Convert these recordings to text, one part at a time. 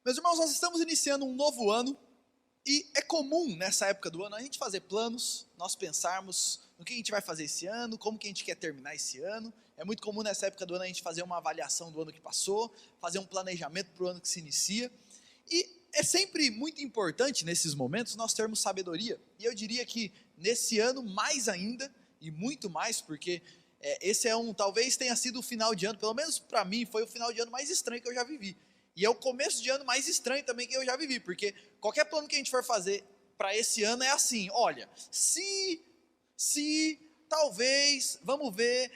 Meus irmãos, nós estamos iniciando um novo ano e é comum nessa época do ano a gente fazer planos, nós pensarmos no que a gente vai fazer esse ano, como que a gente quer terminar esse ano. É muito comum nessa época do ano a gente fazer uma avaliação do ano que passou, fazer um planejamento para o ano que se inicia. E é sempre muito importante nesses momentos nós termos sabedoria. E eu diria que nesse ano mais ainda, e muito mais, porque esse talvez tenha sido o final de ano, pelo menos para mim foi o final de ano mais estranho que eu já vivi. E é o começo de ano mais estranho também que eu já vivi, porque qualquer plano que a gente for fazer para esse ano é assim, olha, se, talvez, vamos ver,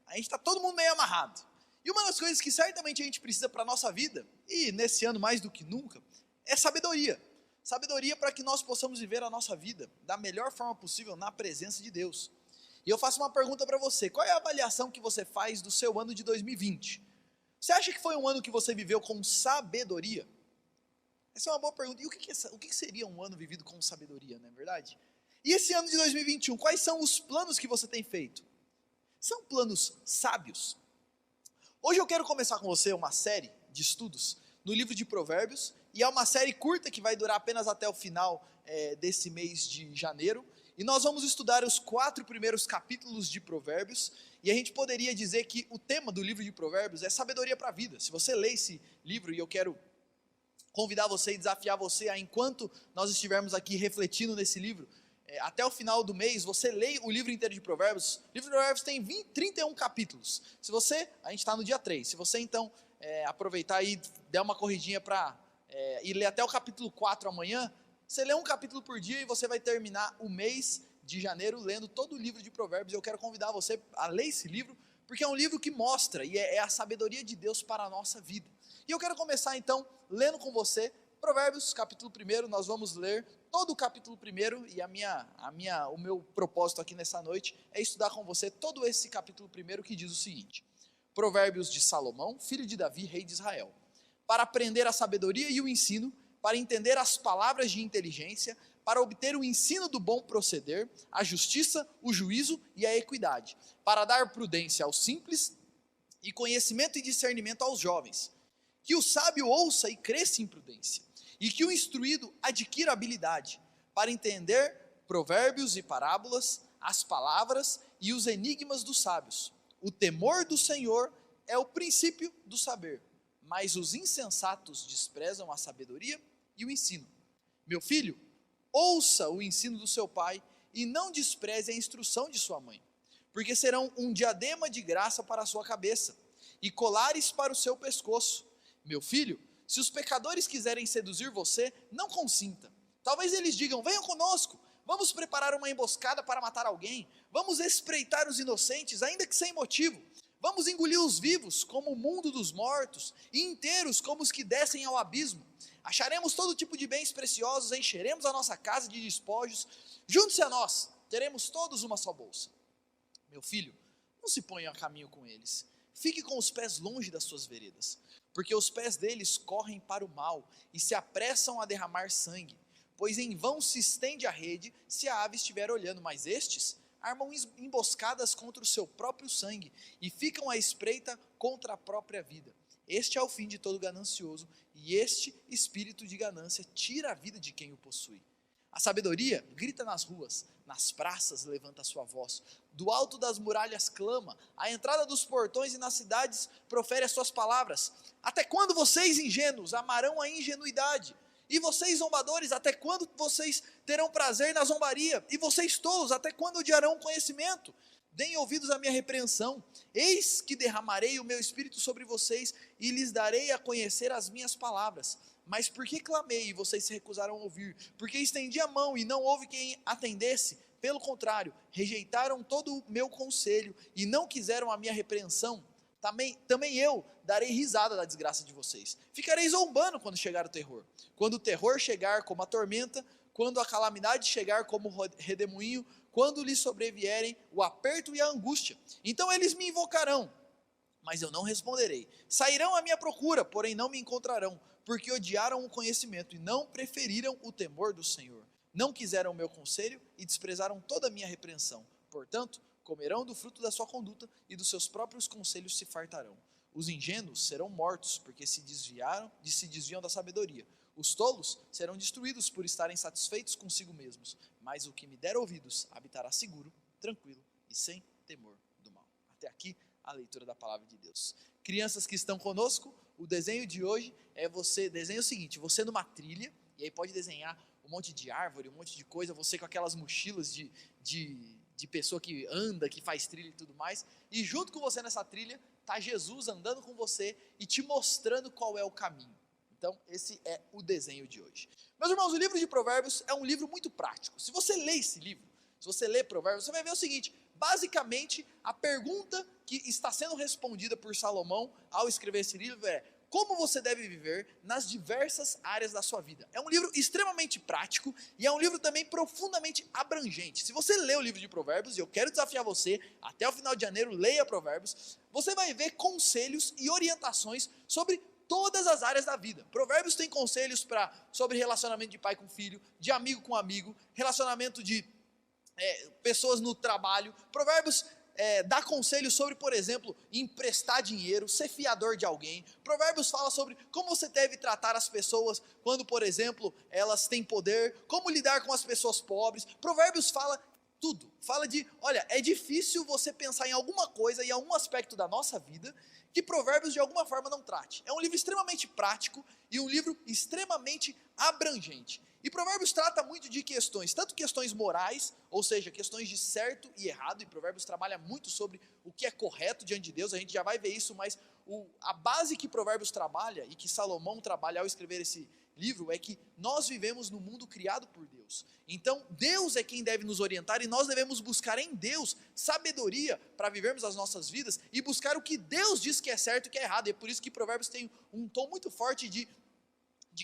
a gente está todo mundo meio amarrado. E uma das coisas que certamente a gente precisa para a nossa vida, e nesse ano mais do que nunca, é sabedoria. Sabedoria para que nós possamos viver a nossa vida da melhor forma possível na presença de Deus. E eu faço uma pergunta para você, qual é a avaliação que você faz do seu ano de 2020? Você acha que foi um ano que você viveu com sabedoria? Essa é uma boa pergunta. E o que seria um ano vivido com sabedoria, não é verdade? E esse ano de 2021, quais são os planos que você tem feito? São planos sábios? Hoje eu quero começar com você uma série de estudos no livro de Provérbios, e é uma série curta que vai durar apenas até o final desse mês de janeiro, e nós vamos estudar os 4 primeiros capítulos de Provérbios, e a gente poderia dizer que o tema do livro de Provérbios é sabedoria para a vida. Se você lê esse livro, e eu quero convidar você e desafiar você a, enquanto nós estivermos aqui refletindo nesse livro, até o final do mês, você lê o livro inteiro de Provérbios. O livro de Provérbios tem 31 capítulos. A gente está no dia 3, se você então aproveitar e der uma corridinha para ir ler até o capítulo 4 amanhã, você lê um capítulo por dia e você vai terminar o mês de janeiro lendo todo o livro de Provérbios. Eu quero convidar você a ler esse livro, porque é um livro que mostra, e é a sabedoria de Deus para a nossa vida. E eu quero começar então lendo com você Provérbios capítulo 1, nós vamos ler todo o capítulo 1, e o meu propósito aqui nessa noite é estudar com você todo esse capítulo 1 que diz o seguinte: Provérbios de Salomão, filho de Davi, rei de Israel, para aprender a sabedoria e o ensino, para entender as palavras de inteligência, para obter o ensino do bom proceder, a justiça, o juízo e a equidade, para dar prudência aos simples e conhecimento e discernimento aos jovens. Que o sábio ouça e cresça em prudência, e que o instruído adquira habilidade, para entender provérbios e parábolas, as palavras e os enigmas dos sábios. O temor do Senhor é o princípio do saber, mas os insensatos desprezam a sabedoria e o ensino. Meu filho, ouça o ensino do seu pai e não despreze a instrução de sua mãe, porque serão um diadema de graça para a sua cabeça e colares para o seu pescoço. Meu filho, se os pecadores quiserem seduzir você, não consinta. Talvez eles digam, venham conosco, vamos preparar uma emboscada para matar alguém, vamos espreitar os inocentes, ainda que sem motivo. Vamos engolir os vivos como o mundo dos mortos, e inteiros como os que descem ao abismo. Acharemos todo tipo de bens preciosos, encheremos a nossa casa de despojos. Junte-se a nós, teremos todos uma só bolsa. Meu filho, não se ponha a caminho com eles. Fique com os pés longe das suas veredas, porque os pés deles correm para o mal e se apressam a derramar sangue. Pois em vão se estende a rede se a ave estiver olhando, mas estes armam emboscadas contra o seu próprio sangue e ficam à espreita contra a própria vida. Este é o fim de todo ganancioso, e este espírito de ganância tira a vida de quem o possui. A sabedoria grita nas ruas, nas praças levanta a sua voz, do alto das muralhas clama, à entrada dos portões e nas cidades profere as suas palavras. Até quando vocês ingênuos amarão a ingenuidade? E vocês zombadores, até quando vocês terão prazer na zombaria? E vocês tolos, até quando odiarão o conhecimento? Deem ouvidos à minha repreensão. Eis que derramarei o meu espírito sobre vocês e lhes darei a conhecer as minhas palavras. Mas por que clamei e vocês se recusaram a ouvir? Porque estendi a mão e não houve quem atendesse. Pelo contrário, rejeitaram todo o meu conselho e não quiseram a minha repreensão. Também eu darei risada da desgraça de vocês. Ficarei zombando quando chegar o terror. Quando o terror chegar como a tormenta, quando a calamidade chegar como o redemoinho, quando lhes sobrevierem o aperto e a angústia. Então eles me invocarão, mas eu não responderei. Sairão à minha procura, porém não me encontrarão, porque odiaram o conhecimento e não preferiram o temor do Senhor. Não quiseram o meu conselho e desprezaram toda a minha repreensão. Portanto, comerão do fruto da sua conduta e dos seus próprios conselhos se fartarão. Os ingênuos serão mortos, porque se desviam da sabedoria. Os tolos serão destruídos por estarem satisfeitos consigo mesmos. Mas o que me der ouvidos habitará seguro, tranquilo e sem temor do mal. Até aqui a leitura da palavra de Deus. Crianças que estão conosco, o desenho de hoje é desenha o seguinte, você numa trilha, e aí pode desenhar um monte de árvore, um monte de coisa, você com aquelas mochilas de pessoa que anda, que faz trilha e tudo mais, e junto com você nessa trilha, está Jesus andando com você e te mostrando qual é o caminho. Então, esse é o desenho de hoje. Meus irmãos, o livro de Provérbios é um livro muito prático. Se você lê esse livro, se você lê Provérbios, você vai ver o seguinte, basicamente, a pergunta que está sendo respondida por Salomão ao escrever esse livro é: como você deve viver nas diversas áreas da sua vida. É um livro extremamente prático e é um livro também profundamente abrangente. Se você lê o livro de Provérbios, e eu quero desafiar você, até o final de janeiro, leia Provérbios, você vai ver conselhos e orientações sobre todas as áreas da vida. Provérbios tem conselhos sobre relacionamento de pai com filho, de amigo com amigo, relacionamento de pessoas no trabalho. Provérbios dá conselhos sobre, por exemplo, emprestar dinheiro, ser fiador de alguém. Provérbios fala sobre como você deve tratar as pessoas quando, por exemplo, elas têm poder, como lidar com as pessoas pobres. Provérbios fala tudo. Fala olha, é difícil você pensar em alguma coisa, em algum aspecto da nossa vida, que Provérbios de alguma forma não trate. É um livro extremamente prático e um livro extremamente abrangente. E Provérbios trata muito de questões, tanto questões morais, ou seja, questões de certo e errado, e Provérbios trabalha muito sobre o que é correto diante de Deus, a gente já vai ver isso, mas a base que Provérbios trabalha, e que Salomão trabalha ao escrever esse livro, é que nós vivemos no mundo criado por Deus. Então, Deus é quem deve nos orientar, e nós devemos buscar em Deus sabedoria para vivermos as nossas vidas, e buscar o que Deus diz que é certo e que é errado, e é por isso que Provérbios tem um tom muito forte de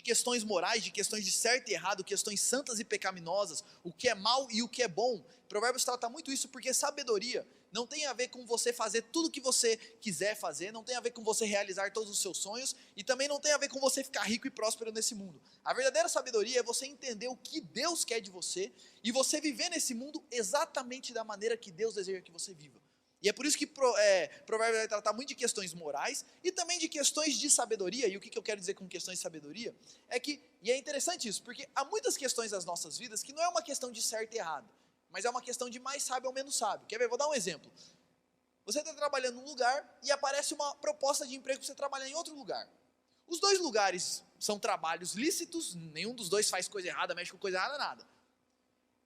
questões morais, de questões de certo e errado, questões santas e pecaminosas, o que é mal e o que é bom. Provérbios trata muito isso porque sabedoria não tem a ver com você fazer tudo o que você quiser fazer, não tem a ver com você realizar todos os seus sonhos e também não tem a ver com você ficar rico e próspero nesse mundo. A verdadeira sabedoria é você entender o que Deus quer de você e você viver nesse mundo exatamente da maneira que Deus deseja que você viva. E é por isso que Provérbios vai tratar muito de questões morais e também de questões de sabedoria. E o que eu quero dizer com questões de sabedoria é que, e é interessante isso, porque há muitas questões das nossas vidas que não é uma questão de certo e errado, mas é uma questão de mais sábio ou menos sábio. Quer ver? Vou dar um exemplo. Você está trabalhando num lugar e aparece uma proposta de emprego para você trabalhar em outro lugar. Os dois lugares são trabalhos lícitos, nenhum dos dois faz coisa errada, mexe com coisa errada, nada.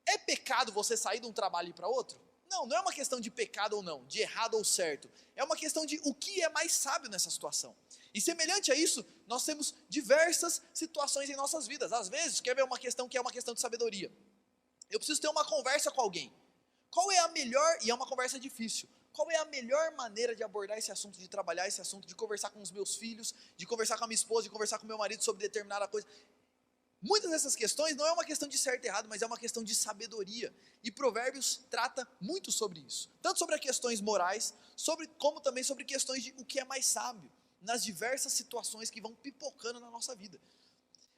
É pecado você sair de um trabalho e ir para outro? Não, não é uma questão de pecado ou não, de errado ou certo. É uma questão de o que é mais sábio nessa situação. E semelhante a isso, nós temos diversas situações em nossas vidas. Às vezes, quer ver uma questão que é uma questão de sabedoria. Eu preciso ter uma conversa com alguém. Qual é a melhor, e é uma conversa difícil, qual é a melhor maneira de abordar esse assunto, de trabalhar esse assunto, de conversar com os meus filhos, de conversar com a minha esposa, de conversar com o meu marido sobre determinada coisa? Muitas dessas questões não é uma questão de certo e errado, mas é uma questão de sabedoria. E Provérbios trata muito sobre isso. Tanto sobre as questões morais, como também sobre questões de o que é mais sábio, nas diversas situações que vão pipocando na nossa vida.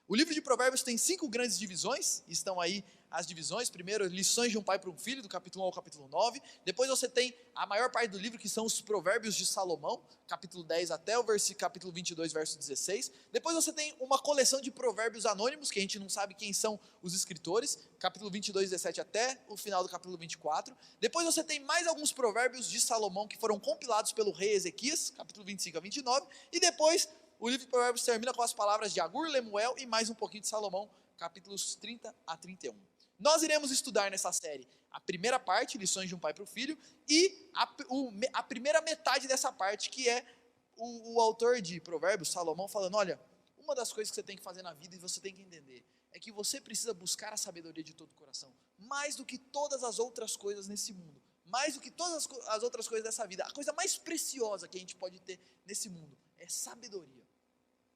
O livro de Provérbios tem 5 grandes divisões, estão aí as divisões. Primeiro, lições de um pai para um filho, do capítulo 1 ao capítulo 9. Depois você tem a maior parte do livro, que são os provérbios de Salomão, capítulo 10 até o capítulo 22, verso 16. Depois você tem uma coleção de provérbios anônimos, que a gente não sabe quem são os escritores, capítulo 22, 17 até o final do capítulo 24. Depois você tem mais alguns provérbios de Salomão, que foram compilados pelo rei Ezequias, capítulo 25 a 29. E depois o livro de Provérbios termina com as palavras de Agur, Lemuel e mais um pouquinho de Salomão, capítulos 30 a 31. Nós iremos estudar nessa série a primeira parte, lições de um pai para o filho, e a primeira metade dessa parte, que é o autor de Provérbios, Salomão, falando: olha, uma das coisas que você tem que fazer na vida e você tem que entender é que você precisa buscar a sabedoria de todo o coração, mais do que todas as outras coisas nesse mundo, mais do que todas as outras coisas dessa vida. A coisa mais preciosa que a gente pode ter nesse mundo é sabedoria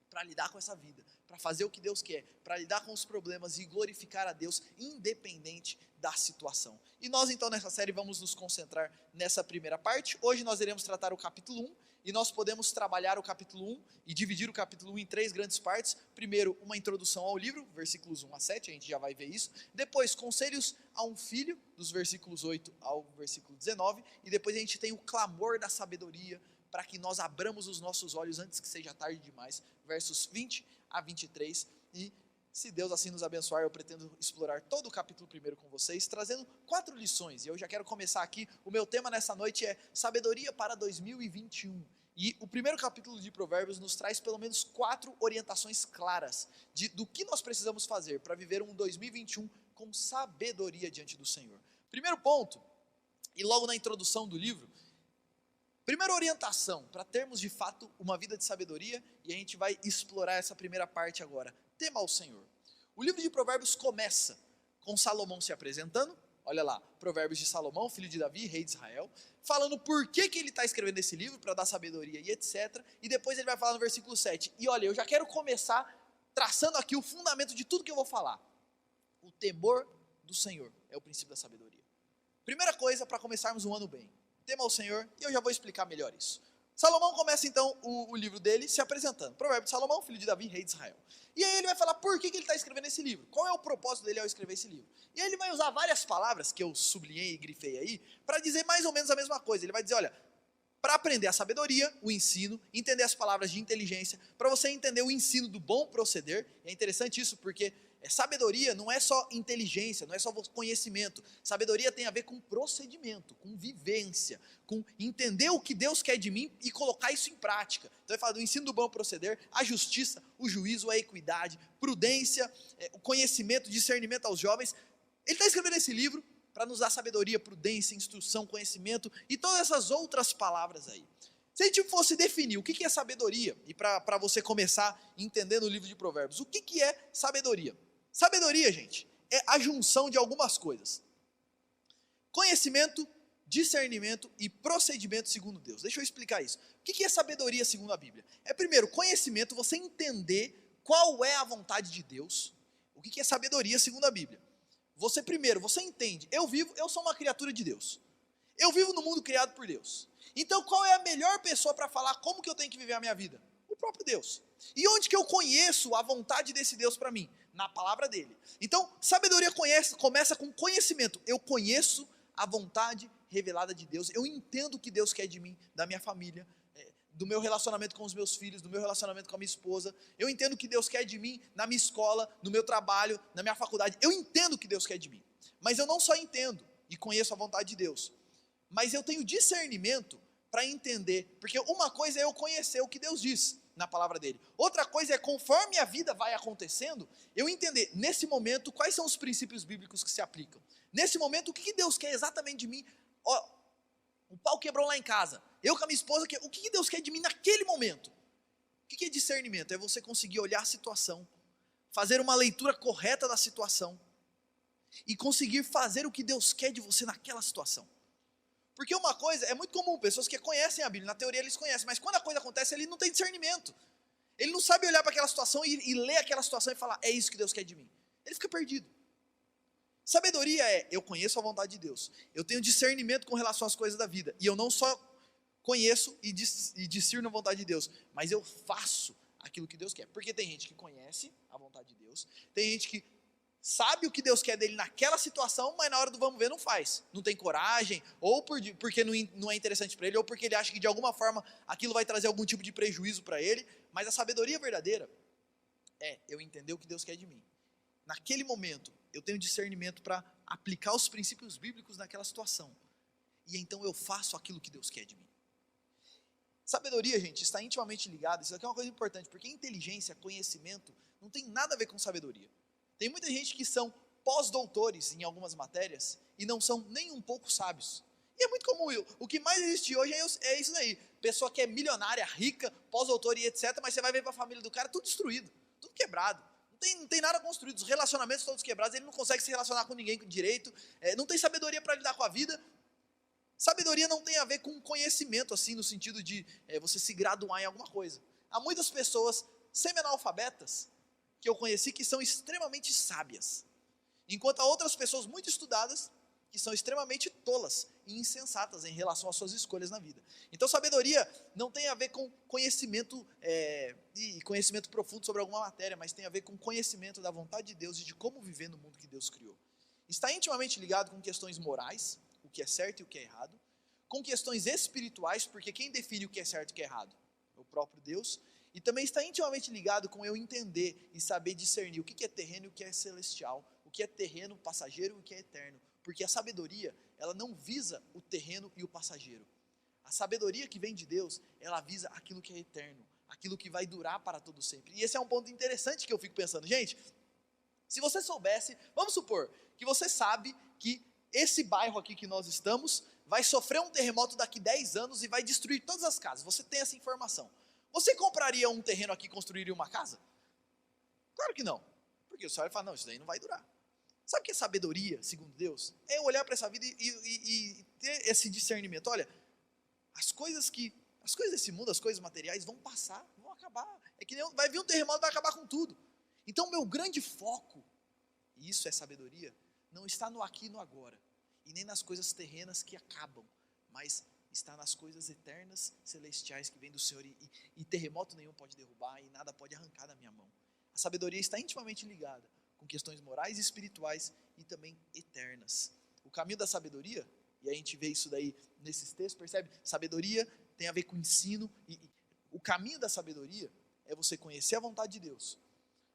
para lidar com essa vida, para fazer o que Deus quer, para lidar com os problemas e glorificar a Deus independente da situação. E nós então nessa série vamos nos concentrar nessa primeira parte. Hoje nós iremos tratar o capítulo 1 e nós podemos trabalhar o capítulo 1 e dividir o capítulo 1 em 3 grandes partes. Primeiro, uma introdução ao livro, versículos 1 a 7, a gente já vai ver isso. Depois, conselhos a um filho, dos versículos 8 ao versículo 19. E depois a gente tem o clamor da sabedoria, para que nós abramos os nossos olhos antes que seja tarde demais. Versos 20 a 23. E se Deus assim nos abençoar, eu pretendo explorar todo o capítulo 1 com vocês, trazendo 4 lições. E eu já quero começar aqui, o meu tema nessa noite é sabedoria para 2021. E o primeiro capítulo de Provérbios nos traz pelo menos 4 orientações claras do que nós precisamos fazer para viver um 2021 com sabedoria diante do Senhor. Primeiro ponto, e logo na introdução do livro, primeira orientação para termos de fato uma vida de sabedoria, e a gente vai explorar essa primeira parte agora. Tema ao Senhor. O livro de Provérbios começa com Salomão se apresentando, olha lá, Provérbios de Salomão, filho de Davi, rei de Israel, falando por que ele está escrevendo esse livro, para dar sabedoria e etc. E depois ele vai falar no versículo 7, e olha, eu já quero começar traçando aqui o fundamento de tudo que eu vou falar. O temor do Senhor é o princípio da sabedoria. Primeira coisa para começarmos um ano bem, tema ao Senhor, e eu já vou explicar melhor isso. Salomão começa então o livro dele se apresentando, Provérbio de Salomão, filho de Davi, rei de Israel. E aí ele vai falar por que ele está escrevendo esse livro, qual é o propósito dele ao escrever esse livro. E aí ele vai usar várias palavras que eu sublinhei e grifei aí, para dizer mais ou menos a mesma coisa. Ele vai dizer, olha, para aprender a sabedoria, o ensino, entender as palavras de inteligência, para você entender o ensino do bom proceder. É interessante isso porque sabedoria não é só inteligência, não é só conhecimento. Sabedoria tem a ver com procedimento, com vivência, com entender o que Deus quer de mim e colocar isso em prática. Então ele fala do ensino do bom proceder, a justiça, o juízo, a equidade, prudência, o conhecimento, discernimento aos jovens. Ele está escrevendo esse livro para nos dar sabedoria, prudência, instrução, conhecimento e todas essas outras palavras aí. Se a gente fosse definir o que é sabedoria, e para você começar entendendo o livro de Provérbios, o que é sabedoria? Sabedoria, gente, é a junção de algumas coisas. Conhecimento, discernimento e procedimento segundo Deus. Deixa eu explicar isso. O que é sabedoria segundo a Bíblia? É primeiro, conhecimento, você entender qual é a vontade de Deus. O que é sabedoria segundo a Bíblia? Você entende, eu sou uma criatura de Deus. Eu vivo no mundo criado por Deus. Então qual é a melhor pessoa para falar como que eu tenho que viver a minha vida? O próprio Deus. E onde que eu conheço a vontade desse Deus para mim? Na palavra dele. Então, sabedoria começa com conhecimento. Eu conheço a vontade revelada de Deus. Eu entendo o que Deus quer de mim, da minha família, do meu relacionamento com os meus filhos, do meu relacionamento com a minha esposa. Eu entendo o que Deus quer de mim na minha escola, no meu trabalho, na minha faculdade. Eu entendo o que Deus quer de mim. Mas eu não só entendo e conheço a vontade de Deus, mas eu tenho discernimento para entender, porque uma coisa é eu conhecer o que Deus diz na palavra dele, outra coisa é conforme a vida vai acontecendo, eu entender nesse momento quais são os princípios bíblicos que se aplicam, nesse momento o que Deus quer exatamente de mim. Ó, o pau quebrou lá em casa, eu com a minha esposa, o que Deus quer de mim naquele momento? O que é discernimento? É você conseguir olhar a situação, fazer uma leitura correta da situação e conseguir fazer o que Deus quer de você naquela situação. Porque uma coisa, é muito comum, pessoas que conhecem a Bíblia, na teoria eles conhecem, mas quando a coisa acontece, ele não tem discernimento. Ele não sabe olhar para aquela situação e ler aquela situação e falar, é isso que Deus quer de mim. Ele fica perdido. Sabedoria é, eu conheço a vontade de Deus, eu tenho discernimento com relação às coisas da vida, e eu não só conheço e discerno a vontade de Deus, mas eu faço aquilo que Deus quer. Porque tem gente que conhece a vontade de Deus, tem gente que sabe o que Deus quer dele naquela situação, mas na hora do vamos ver não faz, não tem coragem, ou porque não é interessante para ele, ou porque ele acha que de alguma forma aquilo vai trazer algum tipo de prejuízo para ele. Mas a sabedoria verdadeira é eu entender o que Deus quer de mim. Naquele momento eu tenho discernimento para aplicar os princípios bíblicos naquela situação, e então eu faço aquilo que Deus quer de mim. Sabedoria, gente, está intimamente ligada, isso aqui é uma coisa importante, porque inteligência, conhecimento não tem nada a ver com sabedoria. Tem muita gente que são pós-doutores em algumas matérias e não são nem um pouco sábios. E é muito comum, o que mais existe hoje é isso daí. Pessoa que é milionária, rica, pós-doutor e etc, mas você vai ver para a família do cara tudo destruído, tudo quebrado. Não tem nada construído, os relacionamentos todos quebrados, ele não consegue se relacionar com ninguém direito, não tem sabedoria para lidar com a vida. Sabedoria não tem a ver com conhecimento, assim, no sentido de você se graduar em alguma coisa. Há muitas pessoas semi-analfabetas que eu conheci que são extremamente sábias, enquanto há outras pessoas muito estudadas que são extremamente tolas e insensatas em relação às suas escolhas na vida. Então sabedoria não tem a ver com conhecimento e conhecimento profundo sobre alguma matéria, mas tem a ver com conhecimento da vontade de Deus e de como viver no mundo que Deus criou. Está intimamente ligado com questões morais, o que é certo e o que é errado, com questões espirituais, porque quem define o que é certo e o que é errado? É o próprio Deus. E também está intimamente ligado com eu entender e saber discernir o que é terreno e o que é celestial, o que é terreno, passageiro e o que é eterno. Porque a sabedoria, ela não visa o terreno e o passageiro. A sabedoria que vem de Deus, ela visa aquilo que é eterno, aquilo que vai durar para todo sempre. E esse é um ponto interessante que eu fico pensando, gente, se você soubesse, vamos supor que você sabe que esse bairro aqui que nós estamos vai sofrer um terremoto daqui 10 anos e vai destruir todas as casas. Você tem essa informação. Você compraria um terreno aqui e construiria uma casa? Claro que não. Porque você vai falar, não, isso daí não vai durar. Sabe o que é sabedoria, segundo Deus? É olhar para essa vida e ter esse discernimento. Olha, as coisas desse mundo, as coisas materiais vão passar, vão acabar. É que vai vir um terremoto e vai acabar com tudo. Então, meu grande foco, e isso é sabedoria, não está no aqui e no agora, e nem nas coisas terrenas que acabam, mas está nas coisas eternas, celestiais que vêm do Senhor, e terremoto nenhum pode derrubar, e nada pode arrancar da minha mão. A sabedoria está intimamente ligada com questões morais e espirituais, e também eternas. O caminho da sabedoria, e a gente vê isso daí nesses textos, percebe? Sabedoria tem a ver com ensino, e o caminho da sabedoria é você conhecer a vontade de Deus,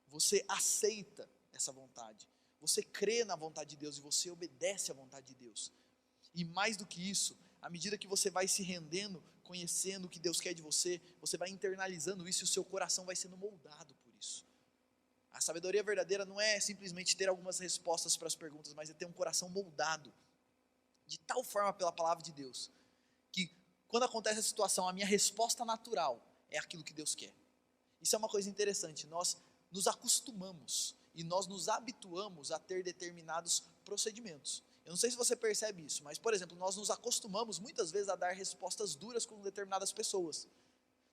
você aceita essa vontade, você crê na vontade de Deus e você obedece à vontade de Deus. E mais do que isso, à medida que você vai se rendendo, conhecendo o que Deus quer de você, você vai internalizando isso e o seu coração vai sendo moldado por isso. A sabedoria verdadeira não é simplesmente ter algumas respostas para as perguntas, mas é ter um coração moldado de tal forma pela palavra de Deus, que quando acontece a situação, a minha resposta natural é aquilo que Deus quer. Isso é uma coisa interessante, nós nos acostumamos e nós nos habituamos a ter determinados procedimentos. Eu não sei se você percebe isso, mas, por exemplo, nós nos acostumamos muitas vezes a dar respostas duras com determinadas pessoas.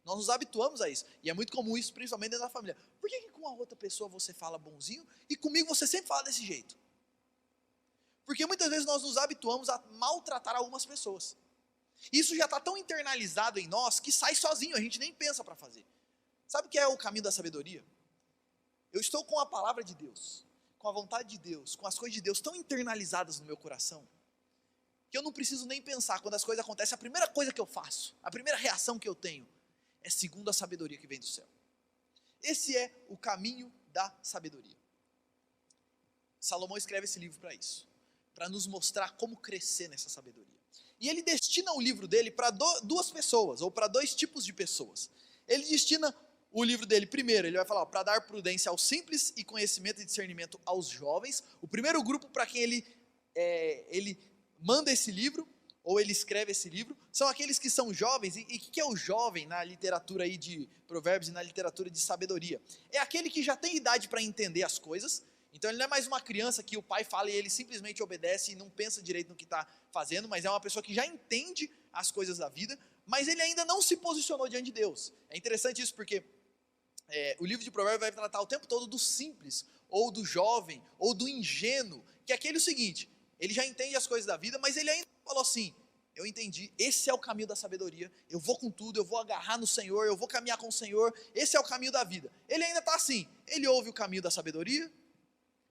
Nós nos habituamos a isso, e é muito comum isso, principalmente dentro da família. Por que com a outra pessoa você fala bonzinho e comigo você sempre fala desse jeito? Porque muitas vezes nós nos habituamos a maltratar algumas pessoas. Isso já está tão internalizado em nós que sai sozinho, a gente nem pensa para fazer. Sabe o que é o caminho da sabedoria? Eu estou com a palavra de Deus, com a vontade de Deus, com as coisas de Deus tão internalizadas no meu coração, que eu não preciso nem pensar. Quando as coisas acontecem, a primeira coisa que eu faço, a primeira reação que eu tenho, é segundo a sabedoria que vem do céu. Esse é o caminho da sabedoria. Salomão escreve esse livro para isso, para nos mostrar como crescer nessa sabedoria. E ele destina o livro dele para duas pessoas, ou para dois tipos de pessoas. Ele destina o livro dele, primeiro, ele vai falar para dar prudência aos simples e conhecimento e discernimento aos jovens. O primeiro grupo para quem ele manda esse livro, ou ele escreve esse livro, são aqueles que são jovens. E o que é o jovem na literatura aí de provérbios e na literatura de sabedoria? É aquele que já tem idade para entender as coisas. Então ele não é mais uma criança que o pai fala e ele simplesmente obedece e não pensa direito no que está fazendo, mas é uma pessoa que já entende as coisas da vida, mas ele ainda não se posicionou diante de Deus. É interessante isso porque o livro de Provérbios vai tratar o tempo todo do simples, ou do jovem, ou do ingênuo, que é aquele seguinte, ele já entende as coisas da vida, mas ele ainda falou assim, eu entendi, esse é o caminho da sabedoria, eu vou com tudo, eu vou agarrar no Senhor, eu vou caminhar com o Senhor, esse é o caminho da vida. Ele ainda está assim, ele ouve o caminho da sabedoria,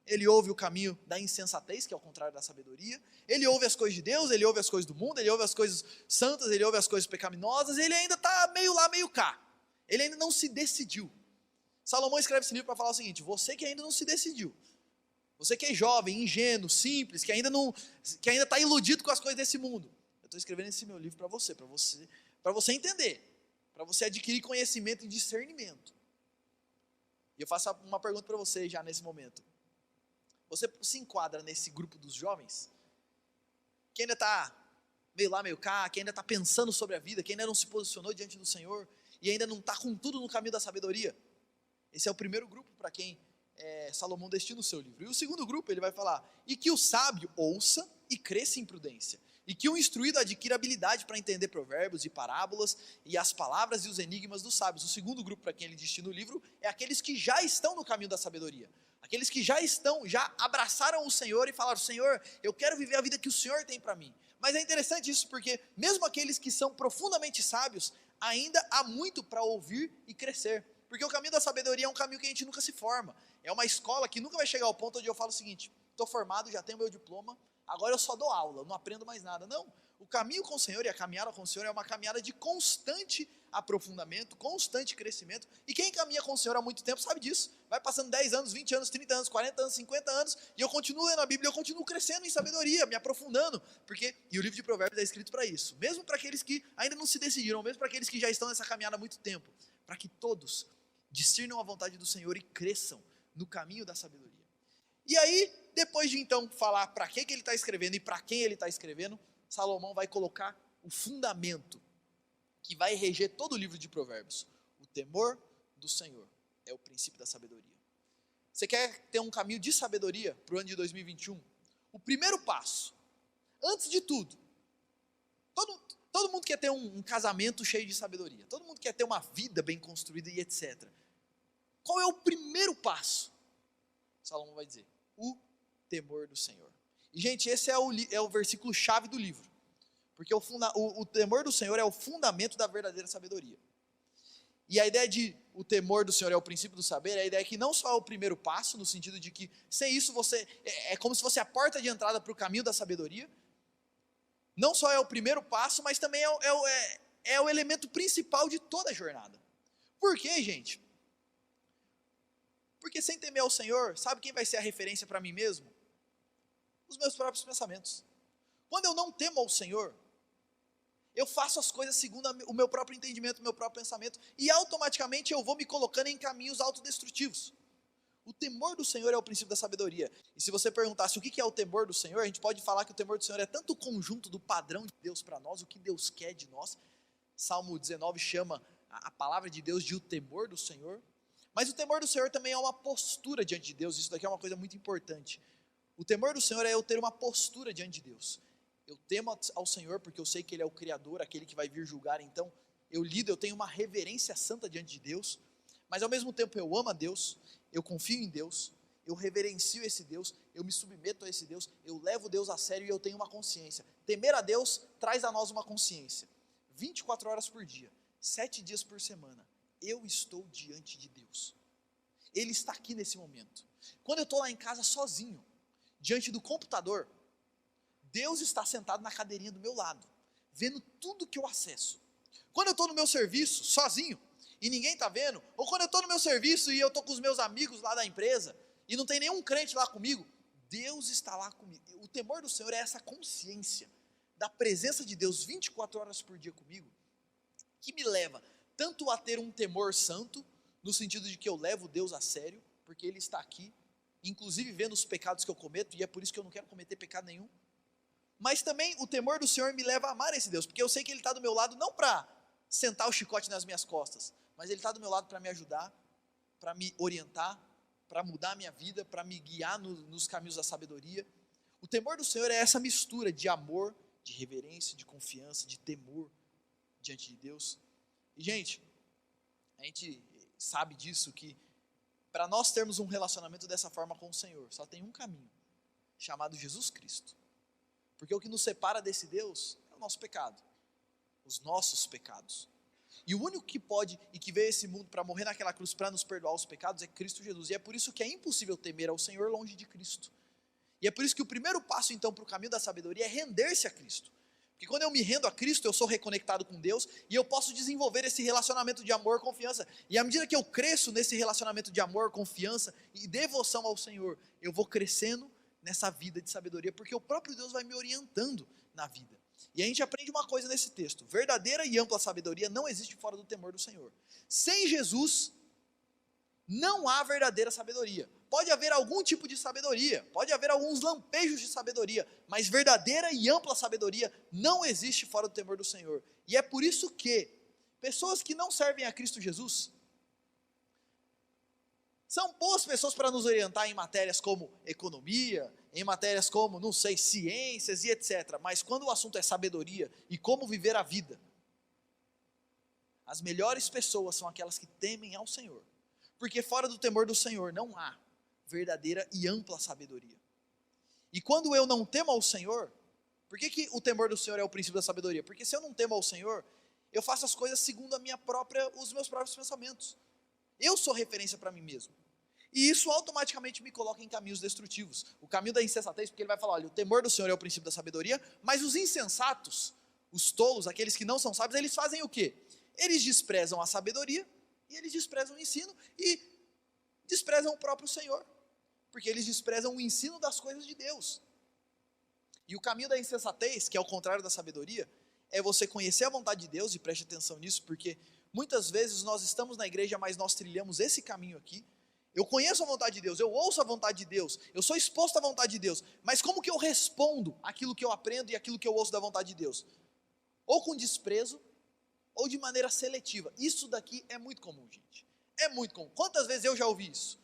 ele ouve o caminho da insensatez, que é o contrário da sabedoria, ele ouve as coisas de Deus, ele ouve as coisas do mundo, ele ouve as coisas santas, ele ouve as coisas pecaminosas, ele ainda está meio lá, meio cá, ele ainda não se decidiu. Salomão escreve esse livro para falar o seguinte, você que ainda não se decidiu, você que é jovem, ingênuo, simples, que ainda está iludido com as coisas desse mundo, eu estou escrevendo esse meu livro para você entender, para você adquirir conhecimento e discernimento. E eu faço uma pergunta para você já nesse momento, você se enquadra nesse grupo dos jovens, que ainda está meio lá, meio cá, que ainda está pensando sobre a vida, que ainda não se posicionou diante do Senhor, e ainda não está com tudo no caminho da sabedoria? Esse é o primeiro grupo para quem Salomão destina o seu livro. E o segundo grupo ele vai falar, e que o sábio ouça e cresça em prudência, e que o instruído adquira habilidade para entender provérbios e parábolas, e as palavras e os enigmas dos sábios. O segundo grupo para quem ele destina o livro é aqueles que já estão no caminho da sabedoria, aqueles que já abraçaram o Senhor e falaram, Senhor, eu quero viver a vida que o Senhor tem para mim. Mas é interessante isso porque mesmo aqueles que são profundamente sábios, ainda há muito para ouvir e crescer. Porque o caminho da sabedoria é um caminho que a gente nunca se forma. É uma escola que nunca vai chegar ao ponto onde eu falo o seguinte, estou formado, já tenho meu diploma, agora eu só dou aula, não aprendo mais nada. Não, O caminho com o Senhor e a caminhada com o Senhor é uma caminhada de constante aprofundamento, constante crescimento. E quem caminha com o Senhor há muito tempo sabe disso. Vai passando 10 anos, 20 anos, 30 anos, 40 anos, 50 anos, e eu continuo lendo a Bíblia, eu continuo crescendo em sabedoria, me aprofundando. E o livro de Provérbios é escrito para isso. Mesmo para aqueles que ainda não se decidiram, mesmo para aqueles que já estão nessa caminhada há muito tempo. Para que todos discernam a vontade do Senhor e cresçam no caminho da sabedoria. E aí, depois de então falar para que ele está escrevendo e para quem ele está escrevendo, Salomão vai colocar o fundamento que vai reger todo o livro de Provérbios. O temor do Senhor é o princípio da sabedoria. Você quer ter um caminho de sabedoria para o ano de 2021? O primeiro passo, antes de tudo, todo mundo quer ter um casamento cheio de sabedoria. Todo mundo quer ter uma vida bem construída e etc. Qual é o primeiro passo? Salomão vai dizer, o temor do Senhor. E, gente, esse é o versículo-chave do livro. Porque o temor do Senhor é o fundamento da verdadeira sabedoria. E a ideia de o temor do Senhor é o princípio do saber, é a ideia que não só é o primeiro passo, no sentido de que sem isso é como se fosse a porta de entrada para o caminho da sabedoria. Não só é o primeiro passo, mas também é o elemento principal de toda a jornada. Por quê, gente? Porque sem temer ao Senhor, sabe quem vai ser a referência para mim mesmo? Os meus próprios pensamentos. Quando eu não temo ao Senhor, eu faço as coisas segundo o meu próprio entendimento, o meu próprio pensamento, e automaticamente eu vou me colocando em caminhos autodestrutivos. O temor do Senhor é o princípio da sabedoria. E se você perguntasse o que é o temor do Senhor, a gente pode falar que o temor do Senhor é tanto o conjunto do padrão de Deus para nós, o que Deus quer de nós. Salmo 19 chama a palavra de Deus de o temor do Senhor. Mas o temor do Senhor também é uma postura diante de Deus. Isso daqui é uma coisa muito importante. O temor do Senhor é eu ter uma postura diante de Deus. Eu temo ao Senhor porque eu sei que Ele é o Criador, aquele que vai vir julgar. Então, eu tenho uma reverência santa diante de Deus. Mas ao mesmo tempo eu amo a Deus, eu confio em Deus, eu reverencio esse Deus, eu me submeto a esse Deus, eu levo Deus a sério e eu tenho uma consciência. Temer a Deus traz a nós uma consciência. 24 horas por dia, 7 dias por semana, eu estou diante de Deus. Ele está aqui nesse momento. Quando eu estou lá em casa sozinho, diante do computador, Deus está sentado na cadeirinha do meu lado, vendo tudo que eu acesso. Quando eu estou no meu serviço, sozinho, e ninguém está vendo, ou quando eu estou no meu serviço e eu estou com os meus amigos lá da empresa, e não tem nenhum crente lá comigo, Deus está lá comigo. O temor do Senhor é essa consciência da presença de Deus 24 horas por dia comigo, que me leva tanto a ter um temor santo, no sentido de que eu levo Deus a sério, porque Ele está aqui, inclusive vendo os pecados que eu cometo, e é por isso que eu não quero cometer pecado nenhum. Mas também o temor do Senhor me leva a amar esse Deus, porque eu sei que Ele está do meu lado não para sentar o chicote nas minhas costas, mas Ele está do meu lado para me ajudar, para me orientar, para mudar a minha vida, para me guiar nos caminhos da sabedoria. O temor do Senhor é essa mistura de amor, de reverência, de confiança, de temor diante de Deus. E, gente, a gente sabe disso, que para nós termos um relacionamento dessa forma com o Senhor, só tem um caminho, chamado Jesus Cristo. Porque o que nos separa desse Deus é o nosso pecado, os nossos pecados. E o único que pode e que veio a esse mundo para morrer naquela cruz para nos perdoar os pecados é Cristo Jesus. E é por isso que é impossível temer ao Senhor longe de Cristo. E é por isso que o primeiro passo então para o caminho da sabedoria é render-se a Cristo. Porque quando eu me rendo a Cristo, eu sou reconectado com Deus e eu posso desenvolver esse relacionamento de amor, confiança. E à medida que eu cresço nesse relacionamento de amor, confiança e devoção ao Senhor, eu vou crescendo nessa vida de sabedoria, porque o próprio Deus vai me orientando na vida. E a gente aprende uma coisa nesse texto: verdadeira e ampla sabedoria não existe fora do temor do Senhor. Sem Jesus, não há verdadeira sabedoria. Pode haver algum tipo de sabedoria, pode haver alguns lampejos de sabedoria, mas verdadeira e ampla sabedoria não existe fora do temor do Senhor. E é por isso que pessoas que não servem a Cristo Jesus são boas pessoas para nos orientar em matérias como economia, em matérias como, não sei, ciências e etc. Mas quando o assunto é sabedoria e como viver a vida, as melhores pessoas são aquelas que temem ao Senhor. Porque fora do temor do Senhor não há verdadeira e ampla sabedoria. E quando eu não temo ao Senhor, por que o temor do Senhor é o princípio da sabedoria? Porque se eu não temo ao Senhor, eu faço as coisas segundo os meus próprios pensamentos. Eu sou referência para mim mesmo. E isso automaticamente me coloca em caminhos destrutivos. O caminho da insensatez, porque ele vai falar, olha, o temor do Senhor é o princípio da sabedoria, mas os insensatos, os tolos, aqueles que não são sábios, eles fazem o quê? Eles desprezam a sabedoria, e eles desprezam o ensino, e desprezam o próprio Senhor, porque eles desprezam o ensino das coisas de Deus. E o caminho da insensatez, que é o contrário da sabedoria, é você conhecer a vontade de Deus, e preste atenção nisso, porque muitas vezes nós estamos na igreja, mas nós trilhamos esse caminho aqui. Eu conheço a vontade de Deus, eu ouço a vontade de Deus, eu sou exposto à vontade de Deus, mas como que eu respondo aquilo que eu aprendo e aquilo que eu ouço da vontade de Deus? Ou com desprezo, ou de maneira seletiva. Isso daqui é muito comum, gente. É muito comum. Quantas vezes eu já ouvi isso?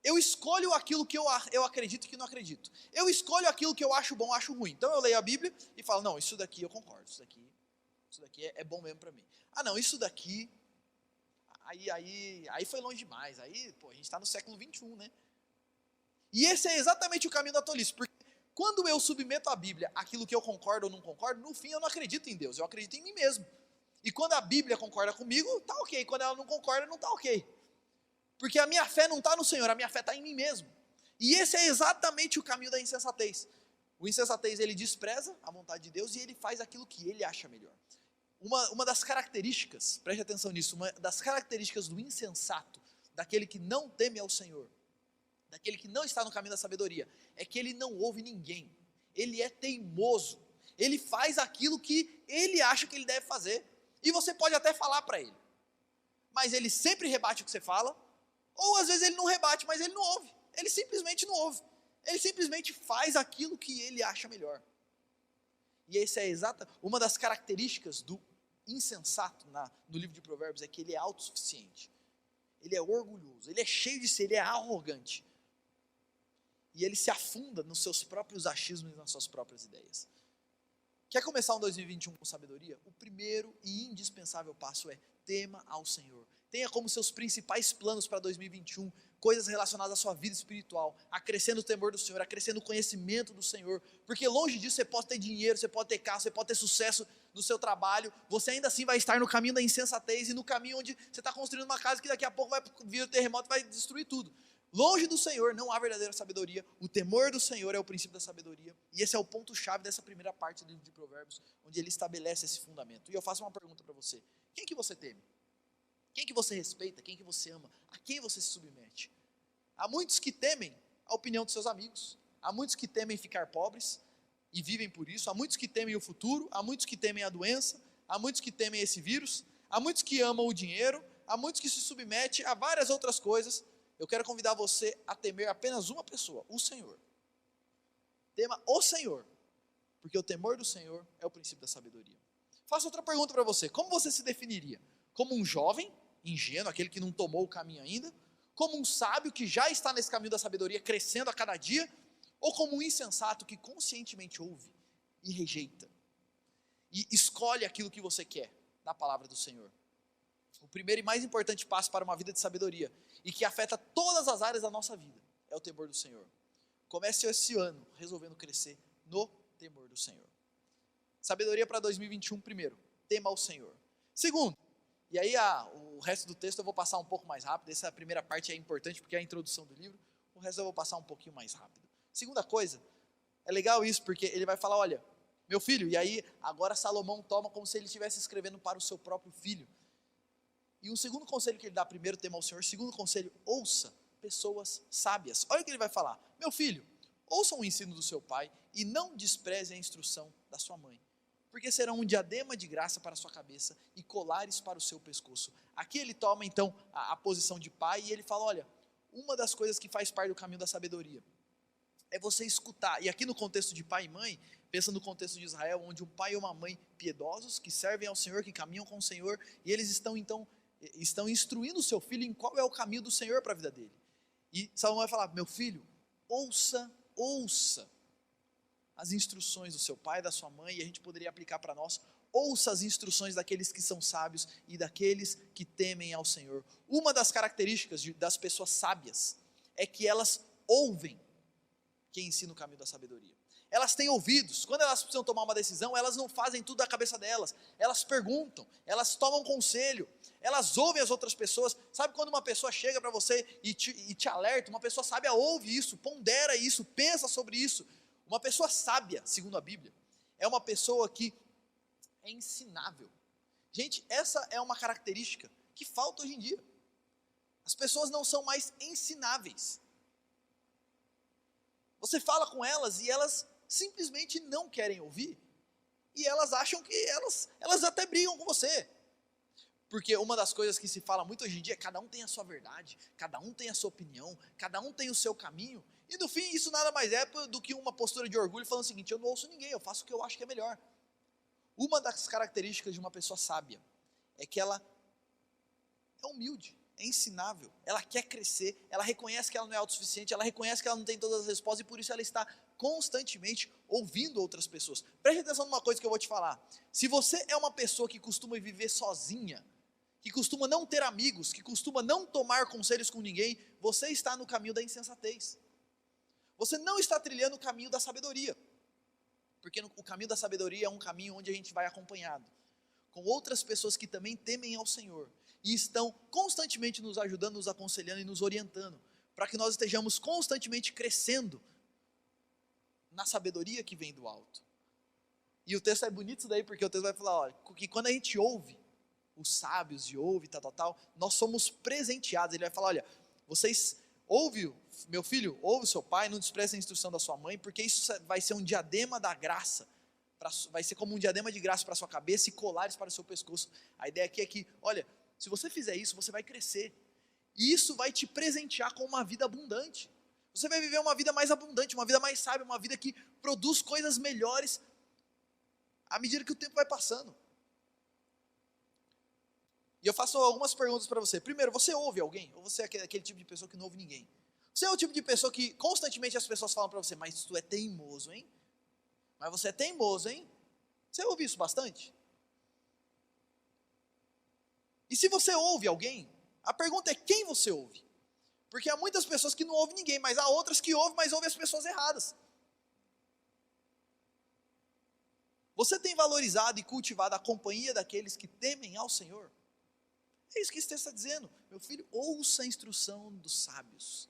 Eu escolho aquilo que eu acredito e que não acredito. Eu escolho aquilo que eu acho bom, acho ruim. Então eu leio a Bíblia e falo, não, isso daqui eu concordo, isso daqui é bom mesmo para mim. Ah não, isso daqui, aí foi longe demais, aí pô, a gente está no século 21, né? E esse é exatamente o caminho da tolice, porque quando eu submeto à Bíblia aquilo que eu concordo ou não concordo, no fim eu não acredito em Deus, eu acredito em mim mesmo. E quando a Bíblia concorda comigo, tá ok, quando ela não concorda, não tá ok. Porque a minha fé não está no Senhor, a minha fé está em mim mesmo. E esse é exatamente o caminho da insensatez. O insensatez, ele despreza a vontade de Deus e ele faz aquilo que ele acha melhor. Uma das características, preste atenção nisso, uma das características do insensato, daquele que não teme ao Senhor, daquele que não está no caminho da sabedoria, é que ele não ouve ninguém. Ele é teimoso. Ele faz aquilo que ele acha que ele deve fazer. E você pode até falar para ele. Mas ele sempre rebate o que você fala. Ou às vezes ele não rebate, mas ele não ouve. Ele simplesmente não ouve. Ele simplesmente faz aquilo que ele acha melhor. E essa é uma das características do insensato no livro de Provérbios, é que ele é autossuficiente. Ele é orgulhoso, ele é cheio de si, ele é arrogante. E ele se afunda nos seus próprios achismos e nas suas próprias ideias. Quer começar um 2021 com sabedoria? O primeiro e indispensável passo é tema ao Senhor. Tenha como seus principais planos para 2021 coisas relacionadas à sua vida espiritual, acrescendo o temor do Senhor, acrescendo o conhecimento do Senhor, porque longe disso você pode ter dinheiro, você pode ter carro, você pode ter sucesso no seu trabalho, você ainda assim vai estar no caminho da insensatez e no caminho onde você está construindo uma casa que daqui a pouco vai vir o terremoto e vai destruir tudo. Longe do Senhor não há verdadeira sabedoria, o temor do Senhor é o princípio da sabedoria, e esse é o ponto-chave dessa primeira parte do livro de Provérbios, onde ele estabelece esse fundamento. E eu faço uma pergunta para você: quem que você teme? Quem que você respeita? Quem que você ama? A quem você se submete? Há muitos que temem a opinião dos seus amigos, há muitos que temem ficar pobres e vivem por isso, há muitos que temem o futuro, há muitos que temem a doença, há muitos que temem esse vírus, há muitos que amam o dinheiro, há muitos que se submetem a várias outras coisas. Eu quero convidar você a temer apenas uma pessoa, o Senhor. Tema o Senhor, porque o temor do Senhor é o princípio da sabedoria. Faço outra pergunta para você: como você se definiria? Como um jovem ingênuo, aquele que não tomou o caminho ainda? Como um sábio que já está nesse caminho da sabedoria, crescendo a cada dia? Ou como um insensato que conscientemente ouve e rejeita e escolhe aquilo que você quer da palavra do Senhor? O primeiro e mais importante passo para uma vida de sabedoria, e que afeta todas as áreas da nossa vida, é o temor do Senhor. Comece esse ano resolvendo crescer no temor do Senhor. Sabedoria para 2021, primeiro, tema ao Senhor. Segundo, e aí o resto do texto eu vou passar um pouco mais rápido, essa primeira parte é importante porque é a introdução do livro, o resto eu vou passar um pouquinho mais rápido. Segunda coisa, é legal isso, porque ele vai falar, olha, meu filho, e aí agora Salomão toma como se ele estivesse escrevendo para o seu próprio filho. E um segundo conselho que ele dá: primeiro, tema ao Senhor. Segundo conselho, ouça pessoas sábias. Olha o que ele vai falar: meu filho, ouça o ensino do seu pai e não despreze a instrução da sua mãe, porque serão um diadema de graça para a sua cabeça e colares para o seu pescoço. Aqui ele toma então a posição de pai e ele fala, olha, uma das coisas que faz parte do caminho da sabedoria é você escutar. E aqui no contexto de pai e mãe, pensa no contexto de Israel, onde um pai e uma mãe piedosos, que servem ao Senhor, que caminham com o Senhor, e eles estão instruindo o seu filho em qual é o caminho do Senhor para a vida dele. E Salomão vai falar: meu filho, ouça as instruções do seu pai e da sua mãe, e a gente poderia aplicar para nós: ouça as instruções daqueles que são sábios e daqueles que temem ao Senhor. Uma das características das pessoas sábias é que elas ouvem quem ensina o caminho da sabedoria. elas têm ouvidos. Quando elas precisam tomar uma decisão, elas não fazem tudo da cabeça delas. Elas perguntam, elas tomam conselho, elas ouvem as outras pessoas. Sabe quando uma pessoa chega para você e te alerta? Uma pessoa sábia ouve isso, pondera isso, pensa sobre isso. Uma pessoa sábia, segundo a Bíblia, é uma pessoa que é ensinável. Gente, essa é uma característica que falta hoje em dia. As pessoas não são mais ensináveis. Você fala com elas e elas simplesmente não querem ouvir. E elas acham que elas até brigam com você. Porque uma das coisas que se fala muito hoje em dia é cada um tem a sua verdade, cada um tem a sua opinião, cada um tem o seu caminho. E no fim isso nada mais é do que uma postura de orgulho falando o seguinte: eu não ouço ninguém, eu faço o que eu acho que é melhor. Uma das características de uma pessoa sábia é que ela é humilde, é ensinável, ela quer crescer, ela reconhece que ela não é autossuficiente, ela reconhece que ela não tem todas as respostas e por isso ela está constantemente ouvindo outras pessoas. Preste atenção numa coisa que eu vou te falar. Se você é uma pessoa que costuma viver sozinha, que costuma não ter amigos, que costuma não tomar conselhos com ninguém, você está no caminho da insensatez. Você não está trilhando o caminho da sabedoria. Porque o caminho da sabedoria é um caminho onde a gente vai acompanhado, com outras pessoas que também temem ao Senhor, e estão constantemente nos ajudando, nos aconselhando e nos orientando, para que nós estejamos constantemente crescendo na sabedoria que vem do alto. E o texto é bonito isso daí, porque o texto vai falar, olha, que quando a gente ouve os sábios e ouve tal, nós somos presenteados. Ele vai falar, olha, vocês ouve, meu filho, ouve o seu pai, não despreze a instrução da sua mãe, porque isso vai ser um diadema da graça, vai ser como um diadema de graça para a sua cabeça e colares para o seu pescoço. A ideia aqui é que, olha, se você fizer isso, você vai crescer, e isso vai te presentear com uma vida abundante. Você vai viver uma vida mais abundante, uma vida mais sábia, uma vida que produz coisas melhores à medida que o tempo vai passando. E eu faço algumas perguntas para você. Primeiro, você ouve alguém? Ou você é aquele tipo de pessoa que não ouve ninguém? Você é o tipo de pessoa que constantemente as pessoas falam para você, mas tu é teimoso, hein? Mas você é teimoso, hein? Você ouve isso bastante? E se você ouve alguém, a pergunta é quem você ouve? Porque há muitas pessoas que não ouvem ninguém, mas há outras que ouvem, mas ouvem as pessoas erradas. Você tem valorizado e cultivado a companhia daqueles que temem ao Senhor? É isso que esse texto está dizendo. Meu filho, ouça a instrução dos sábios.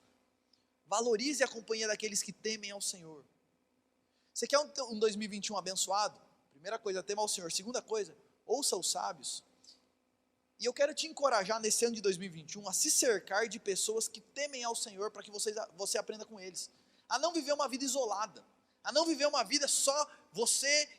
Valorize a companhia daqueles que temem ao Senhor. Você quer um 2021 abençoado? Primeira coisa, tema ao Senhor. Segunda coisa, ouça os sábios. E eu quero te encorajar nesse ano de 2021 a se cercar de pessoas que temem ao Senhor, para que você aprenda com eles. A não viver uma vida isolada. A não viver uma vida só você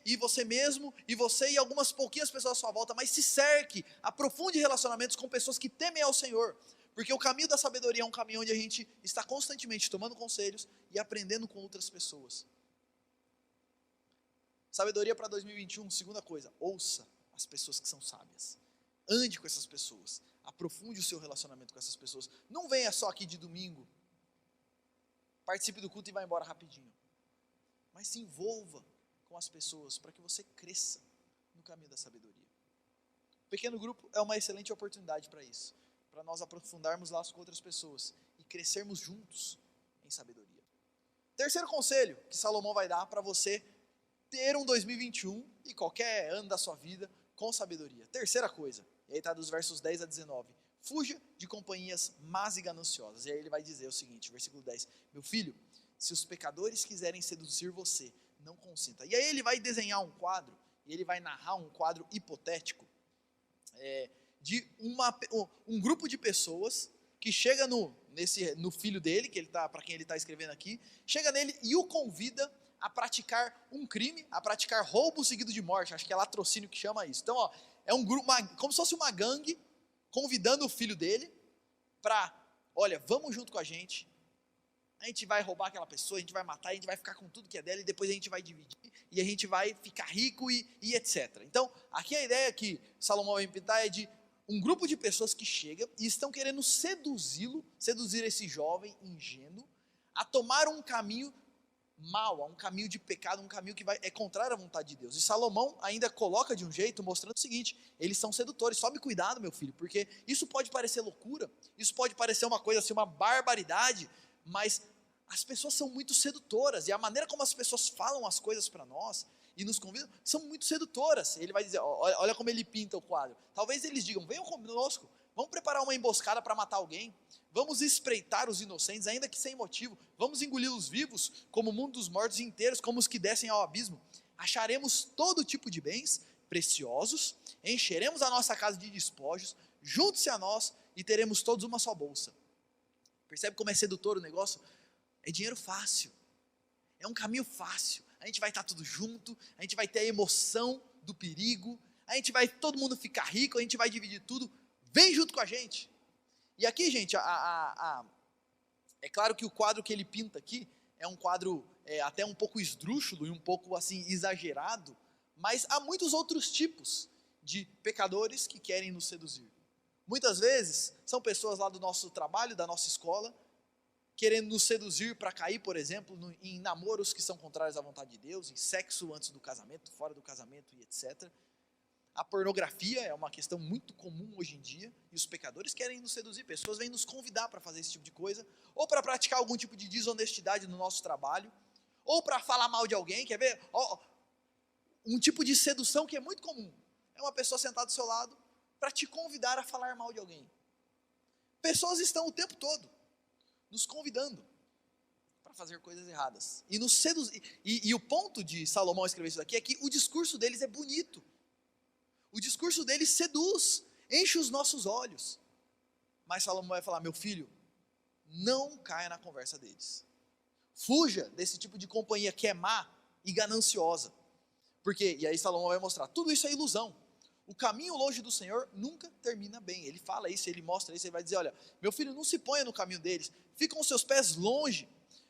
mesmo, e você e algumas pouquinhas pessoas à sua volta, mas se cerque, aprofunde relacionamentos com pessoas que temem ao Senhor. Porque o caminho da sabedoria é um caminho onde a gente está constantemente tomando conselhos e aprendendo com outras pessoas. Sabedoria para 2021, segunda coisa, ouça as pessoas que são sábias. Ande com essas pessoas, aprofunde o seu relacionamento com essas pessoas. Não venha só aqui de domingo, participe do culto e vá embora rapidinho. Mas se envolva com as pessoas para que você cresça no caminho da sabedoria. O pequeno grupo é uma excelente oportunidade para isso, para nós aprofundarmos laços com outras pessoas e crescermos juntos em sabedoria. Terceiro conselho que Salomão vai dar para você ter um 2021 e qualquer ano da sua vida com sabedoria. Terceira coisa, e aí está dos versos 10 a 19, fuja de companhias más e gananciosas. E aí ele vai dizer o seguinte, versículo 10, meu filho, se os pecadores quiserem seduzir você, não consinta. E aí ele vai desenhar um quadro, e ele vai narrar um quadro hipotético, de um grupo de pessoas que chega no filho dele, para quem ele está escrevendo aqui, chega nele e o convida a praticar um crime, a praticar roubo seguido de morte. Acho que é latrocínio que chama isso. Então, é um grupo, como se fosse uma gangue, convidando o filho dele para, olha, vamos junto com a gente vai roubar aquela pessoa, a gente vai matar, a gente vai ficar com tudo que é dela, e depois a gente vai dividir, e a gente vai ficar rico e etc. Então, aqui a ideia que Salomão vai pintar é de um grupo de pessoas que chega e estão querendo seduzir esse jovem ingênuo, a tomar um caminho mau, um caminho de pecado, um caminho que é contrário à vontade de Deus. E Salomão ainda coloca de um jeito, mostrando o seguinte, eles são sedutores, tome cuidado, meu filho, porque isso pode parecer loucura, isso pode parecer uma coisa assim, uma barbaridade, mas as pessoas são muito sedutoras, e a maneira como as pessoas falam as coisas para nós e nos convidam são muito sedutoras. Ele vai dizer, olha como ele pinta o quadro. Talvez eles digam, venham conosco, vamos preparar uma emboscada para matar alguém, vamos espreitar os inocentes, ainda que sem motivo, vamos engoli-los vivos, como o mundo dos mortos inteiros, como os que descem ao abismo. Acharemos todo tipo de bens preciosos, encheremos a nossa casa de despojos, junte-se a nós e teremos todos uma só bolsa. Percebe como é sedutor o negócio? É dinheiro fácil, é um caminho fácil. A gente vai estar tudo junto, a gente vai ter a emoção do perigo, a gente vai todo mundo ficar rico, a gente vai dividir tudo. Vem junto com a gente. E aqui, gente, é claro que o quadro que ele pinta aqui é um quadro até um pouco esdrúxulo e um pouco assim exagerado, mas há muitos outros tipos de pecadores que querem nos seduzir. Muitas vezes são pessoas lá do nosso trabalho, da nossa escola, querendo nos seduzir para cair, por exemplo, em namoros que são contrários à vontade de Deus, em sexo antes do casamento, fora do casamento e etc. A pornografia é uma questão muito comum hoje em dia, e os pecadores querem nos seduzir, pessoas vêm nos convidar para fazer esse tipo de coisa, ou para praticar algum tipo de desonestidade no nosso trabalho, ou para falar mal de alguém, quer ver? Um tipo de sedução que é muito comum, é uma pessoa sentada do seu lado, para te convidar a falar mal de alguém. Pessoas estão o tempo todo nos convidando para fazer coisas erradas, e nos seduzir, e o ponto de Salomão escrever isso daqui é que o discurso deles é bonito, o discurso deles seduz, enche os nossos olhos. Mas Salomão vai falar, meu filho, não caia na conversa deles. Fuja desse tipo de companhia que é má e gananciosa. Porque, e aí Salomão vai mostrar, tudo isso é ilusão. O caminho longe do Senhor nunca termina bem. Ele fala isso, ele mostra isso, ele vai dizer, olha, meu filho, não se ponha no caminho deles, fica com os seus pés longe.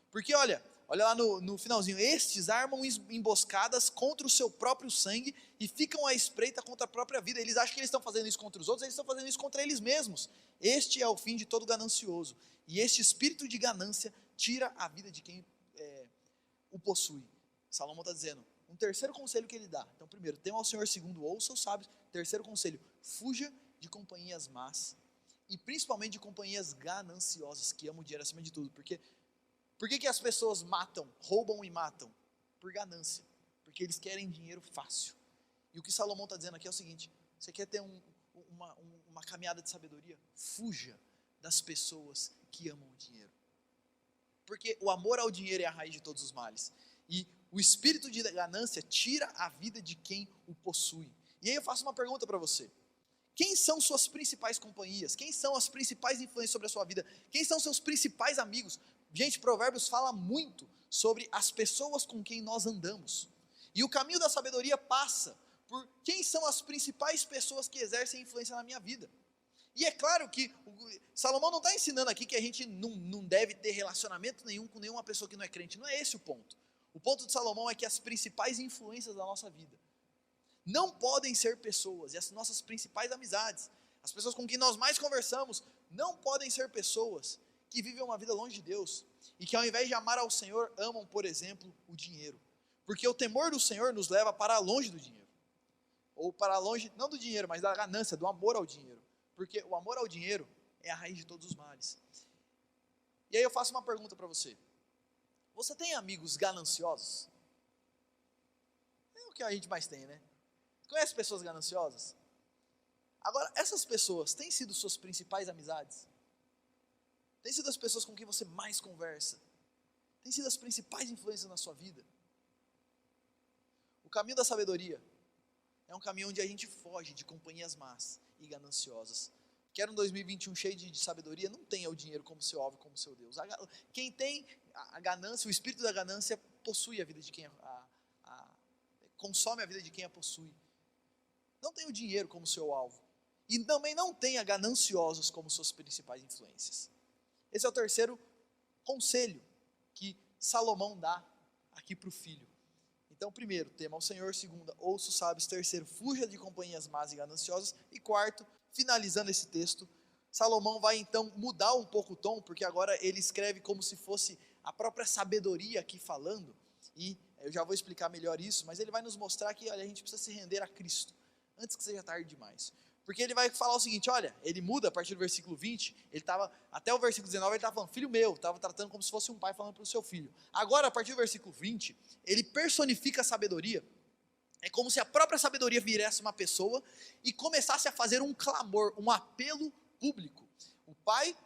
Porque olha lá no finalzinho, estes armam emboscadas contra o seu próprio sangue e ficam à espreita contra a própria vida. Eles acham que eles estão fazendo isso contra os outros, eles estão fazendo isso contra eles mesmos. Este é o fim de todo ganancioso. E este espírito de ganância tira a vida de quem o possui. Salomão está dizendo, um terceiro conselho que ele dá. Então, primeiro, tema ao Senhor, segundo, ouça os sábios. Terceiro conselho, fuja de companhias más e principalmente de companhias gananciosas, que amam o dinheiro acima de tudo. Porque por que as pessoas roubam e matam? Por ganância, porque eles querem dinheiro fácil. E o que Salomão está dizendo aqui é o seguinte, você quer ter uma caminhada de sabedoria? Fuja das pessoas que amam o dinheiro. Porque o amor ao dinheiro é a raiz de todos os males. E o espírito de ganância tira a vida de quem o possui. E aí eu faço uma pergunta para você. Quem são suas principais companhias? Quem são as principais influências sobre a sua vida? Quem são seus principais amigos? Gente, Provérbios fala muito sobre as pessoas com quem nós andamos. E o caminho da sabedoria passa por quem são as principais pessoas que exercem influência na minha vida. E é claro que Salomão não está ensinando aqui que a gente não deve ter relacionamento nenhum com nenhuma pessoa que não é crente. Não é esse o ponto. O ponto de Salomão é que as principais influências da nossa vida não podem ser pessoas, e as nossas principais amizades, as pessoas com quem nós mais conversamos, não podem ser pessoas que vivem uma vida longe de Deus, e que ao invés de amar ao Senhor, amam, por exemplo, o dinheiro. Porque o temor do Senhor nos leva para longe do dinheiro. Ou para longe, não do dinheiro, mas da ganância, do amor ao dinheiro. Porque o amor ao dinheiro é a raiz de todos os males. E aí eu faço uma pergunta para você. Você tem amigos gananciosos? É o que a gente mais tem, né? Conhece pessoas gananciosas? Agora, essas pessoas têm sido suas principais amizades? Têm sido as pessoas com quem você mais conversa? Têm sido as principais influências na sua vida? O caminho da sabedoria é um caminho onde a gente foge de companhias más e gananciosas. Quer um 2021 cheio de sabedoria? Não tenha o dinheiro como seu alvo, como seu Deus. Quem tem a ganância, o espírito da ganância, possui a vida de quem consome a vida de quem a possui. Não tenha o dinheiro como seu alvo. E também não tenha gananciosos como suas principais influências. Esse é o terceiro conselho que Salomão dá aqui para o filho. Então, primeiro, tema ao Senhor. Segundo, ouça os sábios. Terceiro, fuja de companhias más e gananciosas. E quarto, finalizando esse texto, Salomão vai então mudar um pouco o tom, porque agora ele escreve como se fosse a própria sabedoria aqui falando. E eu já vou explicar melhor isso, mas ele vai nos mostrar que olha, a gente precisa se render a Cristo, antes que seja tarde demais. Porque ele vai falar o seguinte, olha, ele muda a partir do versículo 20, ele estava, até o versículo 19, ele estava falando, filho meu, estava tratando como se fosse um pai falando para o seu filho. Agora, a partir do versículo 20, ele personifica a sabedoria. É como se a própria sabedoria virasse uma pessoa e começasse a fazer um clamor, um apelo público. O pai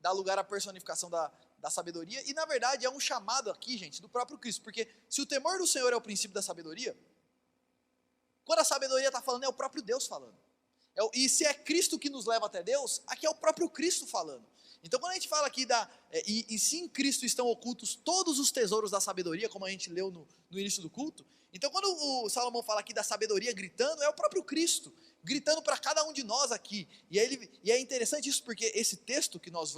dá lugar à personificação da sabedoria, e na verdade é um chamado aqui, gente, do próprio Cristo, porque se o temor do Senhor é o princípio da sabedoria, quando a sabedoria está falando, é o próprio Deus falando. E se é Cristo que nos leva até Deus, aqui é o próprio Cristo falando. Então quando a gente fala aqui e se em Cristo estão ocultos todos os tesouros da sabedoria, como a gente leu no início do culto, então quando o Salomão fala aqui da sabedoria gritando, é o próprio Cristo, gritando para cada um de nós aqui. E é interessante isso, porque esse texto que nós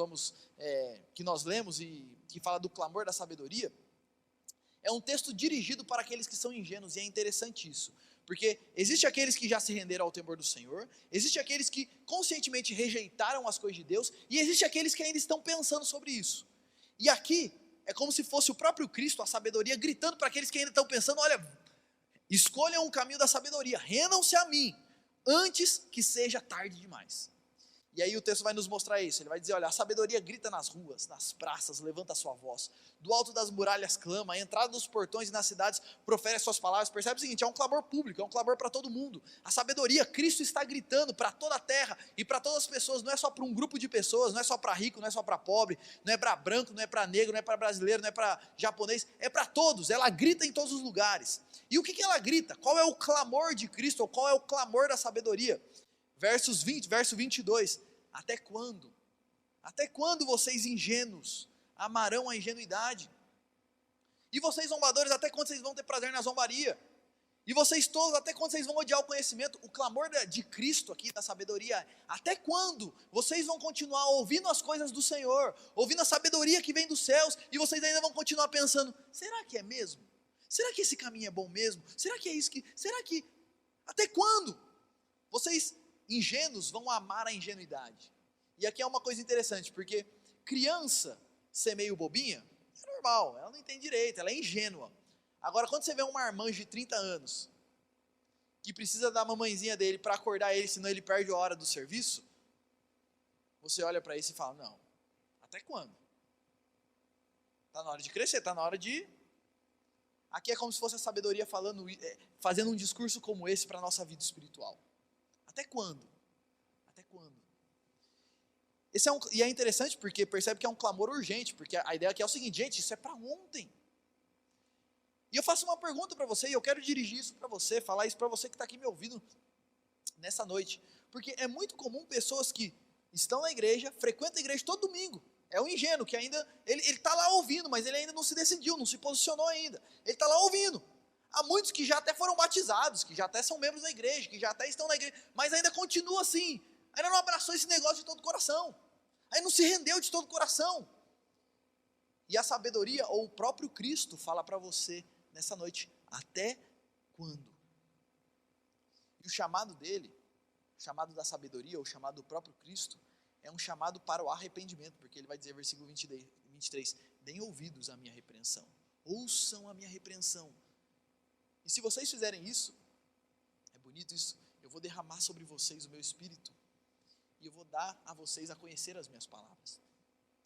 lemos e que fala do clamor da sabedoria, é um texto dirigido para aqueles que são ingênuos, e é interessante isso. Porque existe aqueles que já se renderam ao temor do Senhor, existe aqueles que conscientemente rejeitaram as coisas de Deus, e existe aqueles que ainda estão pensando sobre isso. E aqui é como se fosse o próprio Cristo, a sabedoria, gritando para aqueles que ainda estão pensando, olha, escolham o caminho da sabedoria, rendam-se a mim, antes que seja tarde demais. E aí o texto vai nos mostrar isso, ele vai dizer, olha, a sabedoria grita nas ruas, nas praças, levanta a sua voz, do alto das muralhas clama, a entrada dos portões e nas cidades profere as suas palavras. Percebe o seguinte, é um clamor público, é um clamor para todo mundo. A sabedoria, Cristo está gritando para toda a terra e para todas as pessoas, não é só para um grupo de pessoas, não é só para rico, não é só para pobre, não é para branco, não é para negro, não é para brasileiro, não é para japonês, é para todos, ela grita em todos os lugares. E o que ela grita? Qual é o clamor de Cristo, ou qual é o clamor da sabedoria? Verso 22, até quando? Até quando vocês ingênuos amarão a ingenuidade? E vocês zombadores, até quando vocês vão ter prazer na zombaria? E vocês todos, até quando vocês vão odiar o conhecimento? O clamor de Cristo aqui, da sabedoria, é, até quando vocês vão continuar ouvindo as coisas do Senhor, ouvindo a sabedoria que vem dos céus, e vocês ainda vão continuar pensando, será que é mesmo? Será que esse caminho é bom mesmo? Será que é isso até quando? Vocês ingênuos vão amar a ingenuidade. E aqui é uma coisa interessante, porque criança ser meio bobinha, é normal, ela não entende direito, ela é ingênua. Agora, quando você vê um marmanjo de 30 anos, que precisa da mamãezinha dele para acordar ele, senão ele perde a hora do serviço, você olha para isso e fala, não, até quando? Está na hora de crescer, está na hora de... Aqui é como se fosse a sabedoria fazendo um discurso como esse para a nossa vida espiritual. Até quando? Até quando? E é interessante porque percebe que é um clamor urgente, porque a ideia aqui é o seguinte, gente, isso é para ontem. E eu faço uma pergunta para você, e eu quero dirigir isso para você, falar isso para você que está aqui me ouvindo nessa noite. Porque é muito comum pessoas que estão na igreja, frequentam a igreja todo domingo. É um ingênuo que ainda, ele está lá ouvindo, mas ele ainda não se decidiu, não se posicionou ainda. Ele está lá ouvindo. Há muitos que já até foram batizados, que já até são membros da igreja, que já até estão na igreja, mas ainda continua assim, ainda não abraçou esse negócio de todo o coração, ainda não se rendeu de todo o coração. E a sabedoria, ou o próprio Cristo, fala para você nessa noite, até quando? E o chamado dele, o chamado da sabedoria, ou o chamado do próprio Cristo, é um chamado para o arrependimento, porque ele vai dizer, versículo 23, deem ouvidos à minha repreensão, ouçam a minha repreensão. E se vocês fizerem isso, é bonito isso, eu vou derramar sobre vocês o meu espírito, e eu vou dar a vocês a conhecer as minhas palavras.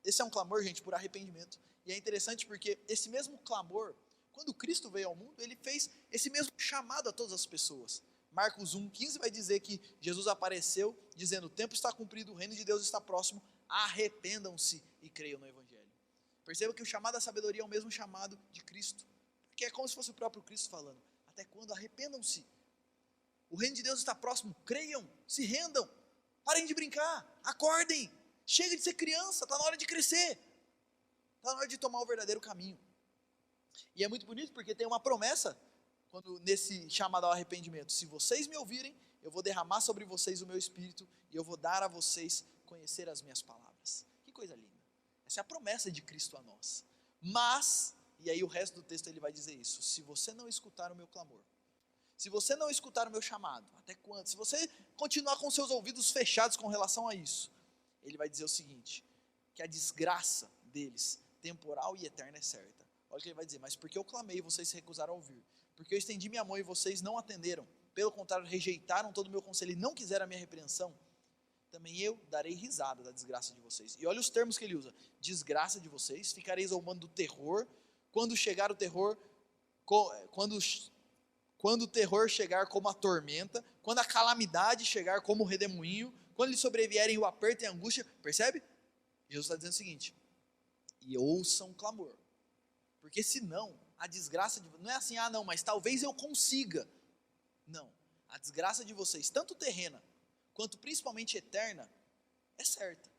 Esse é um clamor, gente, por arrependimento. E é interessante porque esse mesmo clamor, quando Cristo veio ao mundo, ele fez esse mesmo chamado a todas as pessoas. Marcos 1,15 vai dizer que Jesus apareceu dizendo, o tempo está cumprido, o reino de Deus está próximo, arrependam-se e creiam no Evangelho. Perceba que o chamado à sabedoria é o mesmo chamado de Cristo, porque é como se fosse o próprio Cristo falando, até quando? Arrependam-se, o reino de Deus está próximo, creiam, se rendam, parem de brincar, acordem, chega de ser criança, está na hora de crescer, está na hora de tomar o verdadeiro caminho. E é muito bonito porque tem uma promessa, nesse chamado ao arrependimento, se vocês me ouvirem, eu vou derramar sobre vocês o meu espírito, e eu vou dar a vocês conhecer as minhas palavras. Que coisa linda, essa é a promessa de Cristo a nós. Mas, e aí o resto do texto ele vai dizer isso, se você não escutar o meu clamor, se você não escutar o meu chamado, até quando? Se você continuar com seus ouvidos fechados com relação a isso, ele vai dizer o seguinte, que a desgraça deles, temporal e eterna, é certa. Olha o que ele vai dizer, mas porque eu clamei e vocês se recusaram a ouvir, porque eu estendi minha mão e vocês não atenderam, pelo contrário, rejeitaram todo o meu conselho e não quiseram a minha repreensão, também eu darei risada da desgraça de vocês. E olha os termos que ele usa: desgraça de vocês, ficareis ao mando do terror, quando chegar o terror, quando o terror chegar como a tormenta, quando a calamidade chegar como o redemoinho, quando lhe sobrevierem o aperto e a angústia, percebe? Jesus está dizendo o seguinte: e ouçam o clamor, porque senão a desgraça de não é assim, não, mas talvez eu consiga. Não, a desgraça de vocês, tanto terrena quanto principalmente eterna, é certa.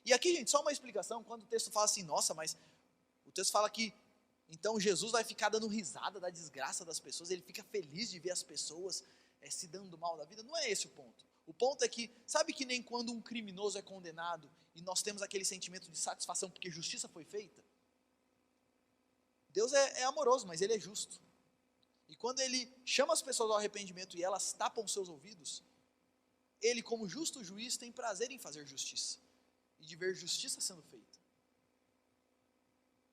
E aqui, gente, só uma explicação: quando o texto fala assim, nossa, mas o texto fala que então Jesus vai ficar dando risada da desgraça das pessoas, ele fica feliz de ver as pessoas se dando mal da vida. Não é esse o ponto. O ponto é que, sabe que nem quando um criminoso é condenado e nós temos aquele sentimento de satisfação porque justiça foi feita? Deus é amoroso, mas ele é justo. E quando ele chama as pessoas ao arrependimento e elas tapam seus ouvidos, ele, como justo juiz, tem prazer em fazer justiça e de ver justiça sendo feita.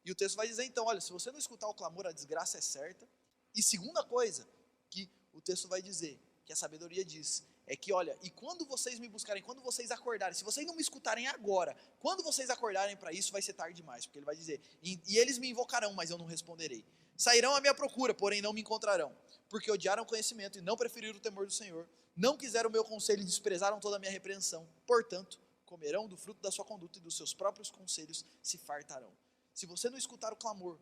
E o texto vai dizer então, olha, se você não escutar o clamor, a desgraça é certa. E segunda coisa que o texto vai dizer, que a sabedoria diz, é que, olha, e quando vocês me buscarem, quando vocês acordarem, se vocês não me escutarem agora, quando vocês acordarem para isso, vai ser tarde demais, porque ele vai dizer, e eles me invocarão, mas eu não responderei. Sairão à minha procura, porém não me encontrarão, porque odiaram o conhecimento e não preferiram o temor do Senhor, não quiseram o meu conselho e desprezaram toda a minha repreensão, portanto, comerão do fruto da sua conduta e dos seus próprios conselhos se fartarão. Se você não escutar o clamor,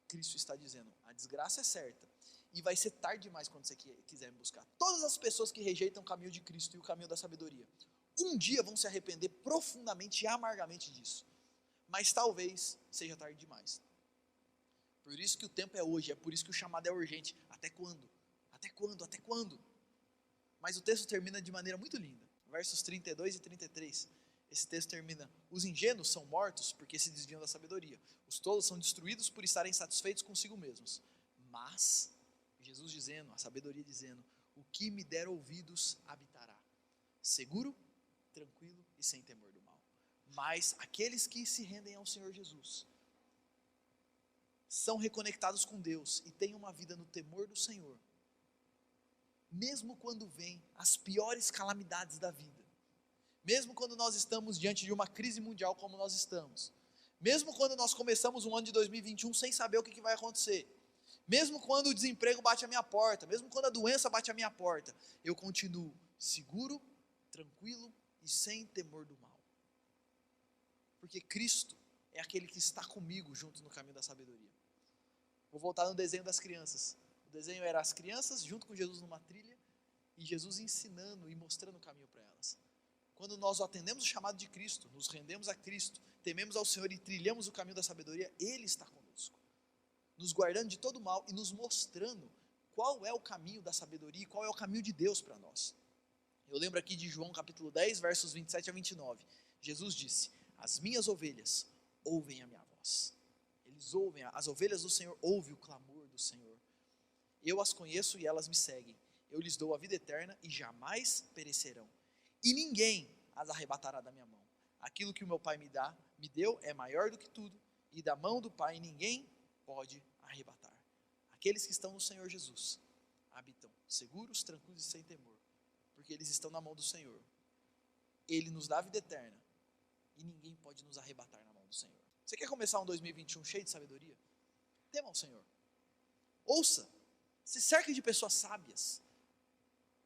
Cristo está dizendo, a desgraça é certa, e vai ser tarde demais quando você quiser me buscar. Todas as pessoas que rejeitam o caminho de Cristo e o caminho da sabedoria, um dia vão se arrepender profundamente e amargamente disso, mas talvez seja tarde demais. Por isso que o tempo é hoje, é por isso que o chamado é urgente. Até quando? Até quando? Até quando? Mas o texto termina de maneira muito linda, versos 32 e 33. Esse texto termina: os ingênuos são mortos porque se desviam da sabedoria, os tolos são destruídos por estarem satisfeitos consigo mesmos. Mas, Jesus dizendo, a sabedoria dizendo, o que me der ouvidos habitará, seguro, tranquilo e sem temor do mal. Mas aqueles que se rendem ao Senhor Jesus, são reconectados com Deus e têm uma vida no temor do Senhor, mesmo quando vêm as piores calamidades da vida, mesmo quando nós estamos diante de uma crise mundial como nós estamos, mesmo quando nós começamos um ano de 2021 sem saber o que vai acontecer, mesmo quando o desemprego bate à minha porta, mesmo quando a doença bate à minha porta, eu continuo seguro, tranquilo e sem temor do mal, porque Cristo é aquele que está comigo junto no caminho da sabedoria. Vou voltar no desenho das crianças. O desenho era as crianças junto com Jesus numa trilha e Jesus ensinando e mostrando o caminho para elas. Quando nós atendemos o chamado de Cristo, nos rendemos a Cristo, tememos ao Senhor e trilhamos o caminho da sabedoria, Ele está conosco, nos guardando de todo mal e nos mostrando qual é o caminho da sabedoria e qual é o caminho de Deus para nós. Eu lembro aqui de João capítulo 10, versos 27 a 29. Jesus disse: as minhas ovelhas ouvem a minha voz. Eles ouvem, as ovelhas do Senhor ouvem o clamor do Senhor. Eu as conheço e elas me seguem. Eu lhes dou a vida eterna e jamais perecerão. E ninguém as arrebatará da minha mão. Aquilo que o meu Pai me deu é maior do que tudo, e da mão do Pai ninguém pode arrebatar. Aqueles que estão no Senhor Jesus habitam seguros, tranquilos e sem temor, porque eles estão na mão do Senhor. Ele nos dá a vida eterna e ninguém pode nos arrebatar na mão do Senhor. Você quer começar um 2021 cheio de sabedoria? Tema o Senhor. Ouça. Se cerque de pessoas sábias.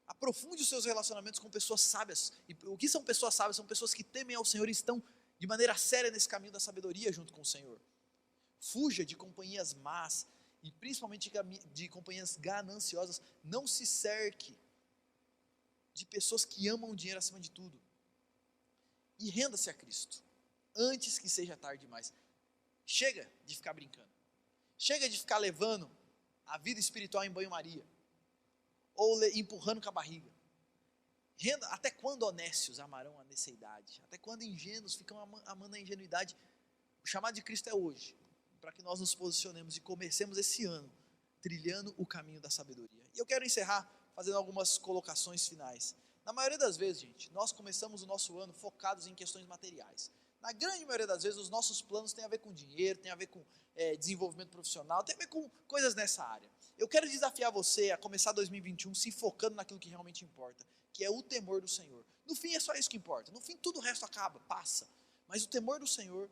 Aprofunde os seus relacionamentos com pessoas sábias. E o que são pessoas sábias? São pessoas que temem ao Senhor e estão de maneira séria nesse caminho da sabedoria junto com o Senhor. Fuja de companhias más e principalmente de companhias gananciosas. Não se cerque de pessoas que amam o dinheiro acima de tudo. E renda-se a Cristo antes que seja tarde demais. Chega de ficar brincando. Chega de ficar levando a vida espiritual em banho-maria. Ou empurrando com a barriga. Até quando honestos amarão a necessidade? Até quando ingênuos ficam amando a ingenuidade? O chamado de Cristo é hoje, para que nós nos posicionemos e comecemos esse ano trilhando o caminho da sabedoria. E eu quero encerrar fazendo algumas colocações finais. Na maioria das vezes, gente, nós começamos o nosso ano focados em questões materiais. Na grande maioria das vezes, os nossos planos têm a ver com dinheiro, têm a ver com desenvolvimento profissional, tem a ver com coisas nessa área. eu quero desafiar você a começar 2021 se focando naquilo que realmente importa, que é o temor do Senhor. No fim é só isso que importa, no fim tudo o resto acaba, passa, mas o temor do Senhor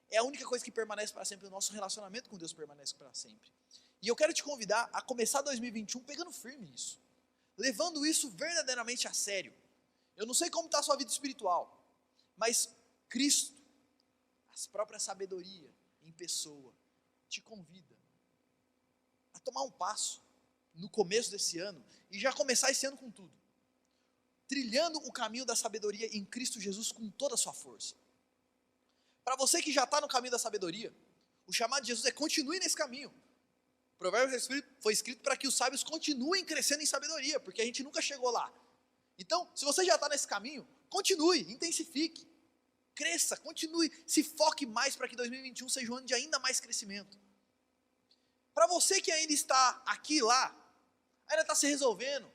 é a única coisa que permanece para sempre, o nosso relacionamento com Deus permanece para sempre. E eu quero te convidar a começar 2021 pegando firme isso, levando isso verdadeiramente a sério. Eu não sei como está a sua vida espiritual, mas Cristo, a própria sabedoria em pessoa, te convida a tomar um passo no começo desse ano e já começar esse ano com tudo, trilhando o caminho da sabedoria em Cristo Jesus com toda a sua força. Para você que já está no caminho da sabedoria, o chamado de Jesus é continue nesse caminho. O provérbio foi escrito para que os sábios continuem crescendo em sabedoria, porque a gente nunca chegou lá. Então, se você já está nesse caminho, continue, intensifique, cresça, continue, se foque mais para que 2021 seja um ano de ainda mais crescimento. Para você que ainda está aqui e lá, ainda está se resolvendo,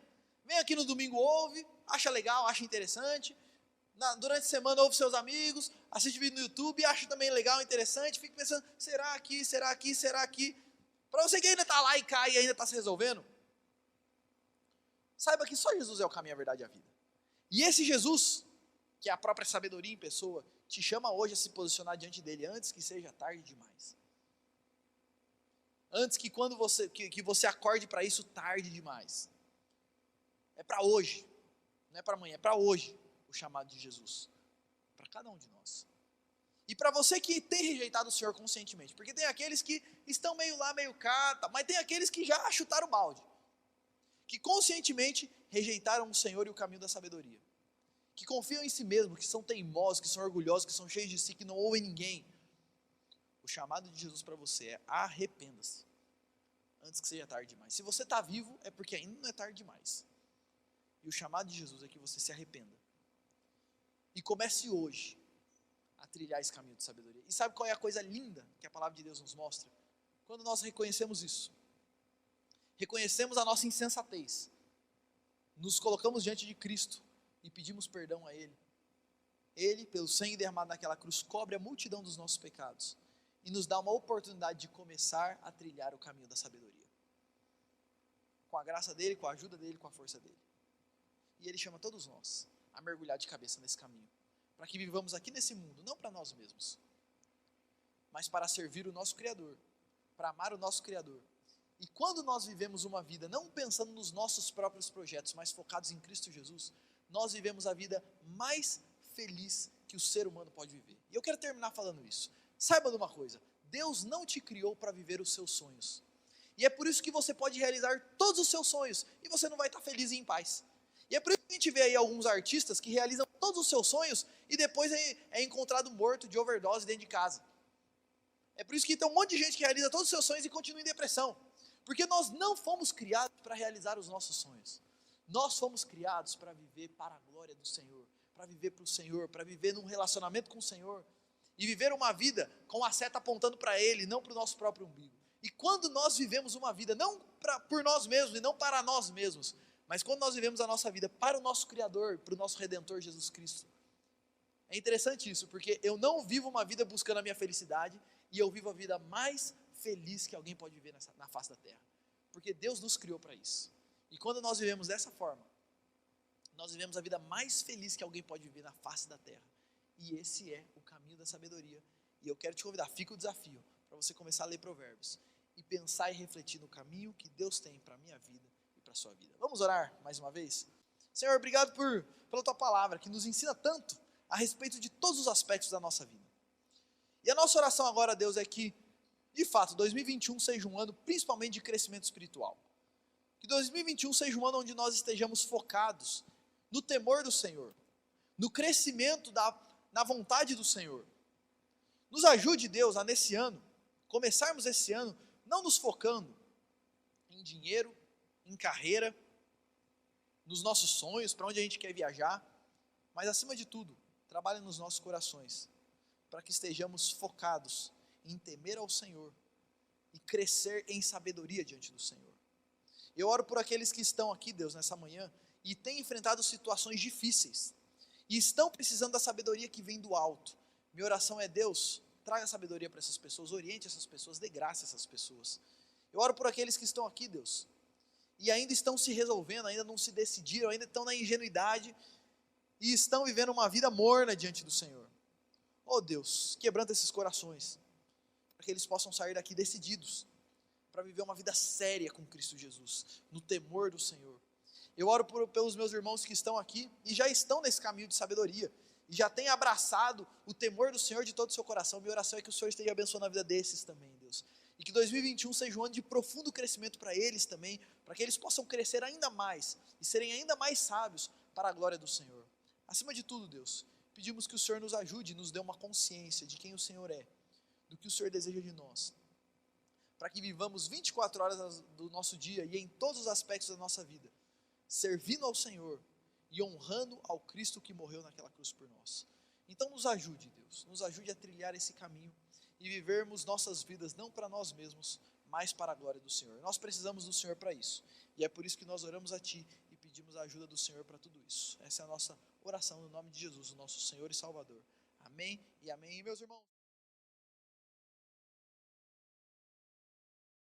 vem aqui no domingo, ouve, acha legal, acha interessante, durante a semana ouve seus amigos, assiste vídeo no YouTube, acha também legal, interessante, fica pensando, será aqui, será aqui, será aqui? Para você que ainda está lá e cai e ainda está se resolvendo, saiba que só Jesus é o caminho, a verdade e a vida. E esse Jesus, que é a própria sabedoria em pessoa, te chama hoje a se posicionar diante dele antes que seja tarde demais. Antes que quando você acorde para isso tarde demais. É para hoje, não é para amanhã, é para hoje o chamado de Jesus. Para cada um de nós. E para você que tem rejeitado o Senhor conscientemente, porque tem aqueles que estão meio lá, meio cá, mas tem aqueles que já chutaram o balde, que conscientemente rejeitaram o Senhor e o caminho da sabedoria, que confiam em si mesmos, que são teimosos, que são orgulhosos, que são cheios de si, que não ouvem ninguém. O chamado de Jesus para você é arrependa-se, antes que seja tarde demais. Se você está vivo, é porque ainda não é tarde demais. E o chamado de Jesus é que você se arrependa. E comece hoje a trilhar esse caminho de sabedoria. E sabe qual é a coisa linda que a palavra de Deus nos mostra? Quando nós reconhecemos isso. Reconhecemos a nossa insensatez. Nos colocamos diante de Cristo e pedimos perdão a Ele. Ele, pelo sangue derramado naquela cruz, cobre a multidão dos nossos pecados e nos dá uma oportunidade de começar a trilhar o caminho da sabedoria. Com a graça dEle, com a ajuda dEle, com a força dEle. E Ele chama todos nós a mergulhar de cabeça nesse caminho, para que vivamos aqui nesse mundo, não para nós mesmos, mas para servir o nosso Criador, para amar o nosso Criador. E quando nós vivemos uma vida não pensando nos nossos próprios projetos, mas focados em Cristo Jesus, nós vivemos a vida mais feliz que o ser humano pode viver. E eu quero terminar falando isso. Saiba de uma coisa, Deus não te criou para viver os seus sonhos. E é por isso que você pode realizar todos os seus sonhos e você não vai estar feliz e em paz. E é por isso que a gente vê aí alguns artistas que realizam todos os seus sonhos e depois é encontrado morto de overdose dentro de casa. É por isso que tem um monte de gente que realiza todos os seus sonhos e continua em depressão. Porque nós não fomos criados para realizar os nossos sonhos. Nós fomos criados para viver para a glória do Senhor, para viver para o Senhor, para viver num relacionamento com o Senhor e viver uma vida com a seta apontando para Ele, não para o nosso próprio umbigo. E quando nós vivemos uma vida não por nós mesmos e não para nós mesmos, mas quando nós vivemos a nossa vida para o nosso Criador, para o nosso Redentor Jesus Cristo, é interessante isso, porque eu não vivo uma vida buscando a minha felicidade e eu vivo a vida mais feliz que alguém pode viver na face da terra, porque Deus nos criou para isso. E quando nós vivemos dessa forma, nós vivemos a vida mais feliz que alguém pode viver na face da terra. E esse é o caminho da sabedoria. E eu quero te convidar, fica o desafio para você começar a ler Provérbios e pensar e refletir no caminho que Deus tem para a minha vida e para a sua vida. Vamos orar mais uma vez? Senhor, obrigado pela tua palavra que nos ensina tanto a respeito de todos os aspectos da nossa vida. E a nossa oração agora, Deus, é que de fato, 2021 seja um ano principalmente de crescimento espiritual. Que 2021 seja um ano onde nós estejamos focados no temor do Senhor, no crescimento na vontade do Senhor. Nos ajude, Deus, a nesse ano, começarmos esse ano, não nos focando em dinheiro, em carreira, nos nossos sonhos, para onde a gente quer viajar, mas acima de tudo, trabalhe nos nossos corações, para que estejamos focados em temer ao Senhor e crescer em sabedoria diante do Senhor. Eu oro por aqueles que estão aqui, Deus, nessa manhã, e têm enfrentado situações difíceis, e estão precisando da sabedoria que vem do alto. Minha oração é, Deus, traga sabedoria para essas pessoas, oriente essas pessoas, dê graça a essas pessoas. Eu oro por aqueles que estão aqui, Deus, e ainda estão se resolvendo, ainda não se decidiram, ainda estão na ingenuidade e estão vivendo uma vida morna diante do Senhor. Oh Deus, quebranta esses corações, para que eles possam sair daqui decididos, para viver uma vida séria com Cristo Jesus, no temor do Senhor. Eu oro pelos meus irmãos que estão aqui e já estão nesse caminho de sabedoria, e já têm abraçado o temor do Senhor de todo o seu coração. Minha oração é que o Senhor esteja abençoando a vida desses também, Deus. E que 2021 seja um ano de profundo crescimento para eles também, para que eles possam crescer ainda mais e serem ainda mais sábios para a glória do Senhor. Acima de tudo, Deus, pedimos que o Senhor nos ajude e nos dê uma consciência de quem o Senhor é, do que o Senhor deseja de nós, para que vivamos 24 horas do nosso dia e em todos os aspectos da nossa vida, servindo ao Senhor e honrando ao Cristo que morreu naquela cruz por nós. Então nos ajude, Deus, nos ajude a trilhar esse caminho e vivermos nossas vidas não para nós mesmos, mas para a glória do Senhor. Nós precisamos do Senhor para isso, e é por isso que nós oramos a Ti e pedimos a ajuda do Senhor para tudo isso. Essa é a nossa oração no nome de Jesus, o nosso Senhor e Salvador. Amém e amém. E meus irmãos,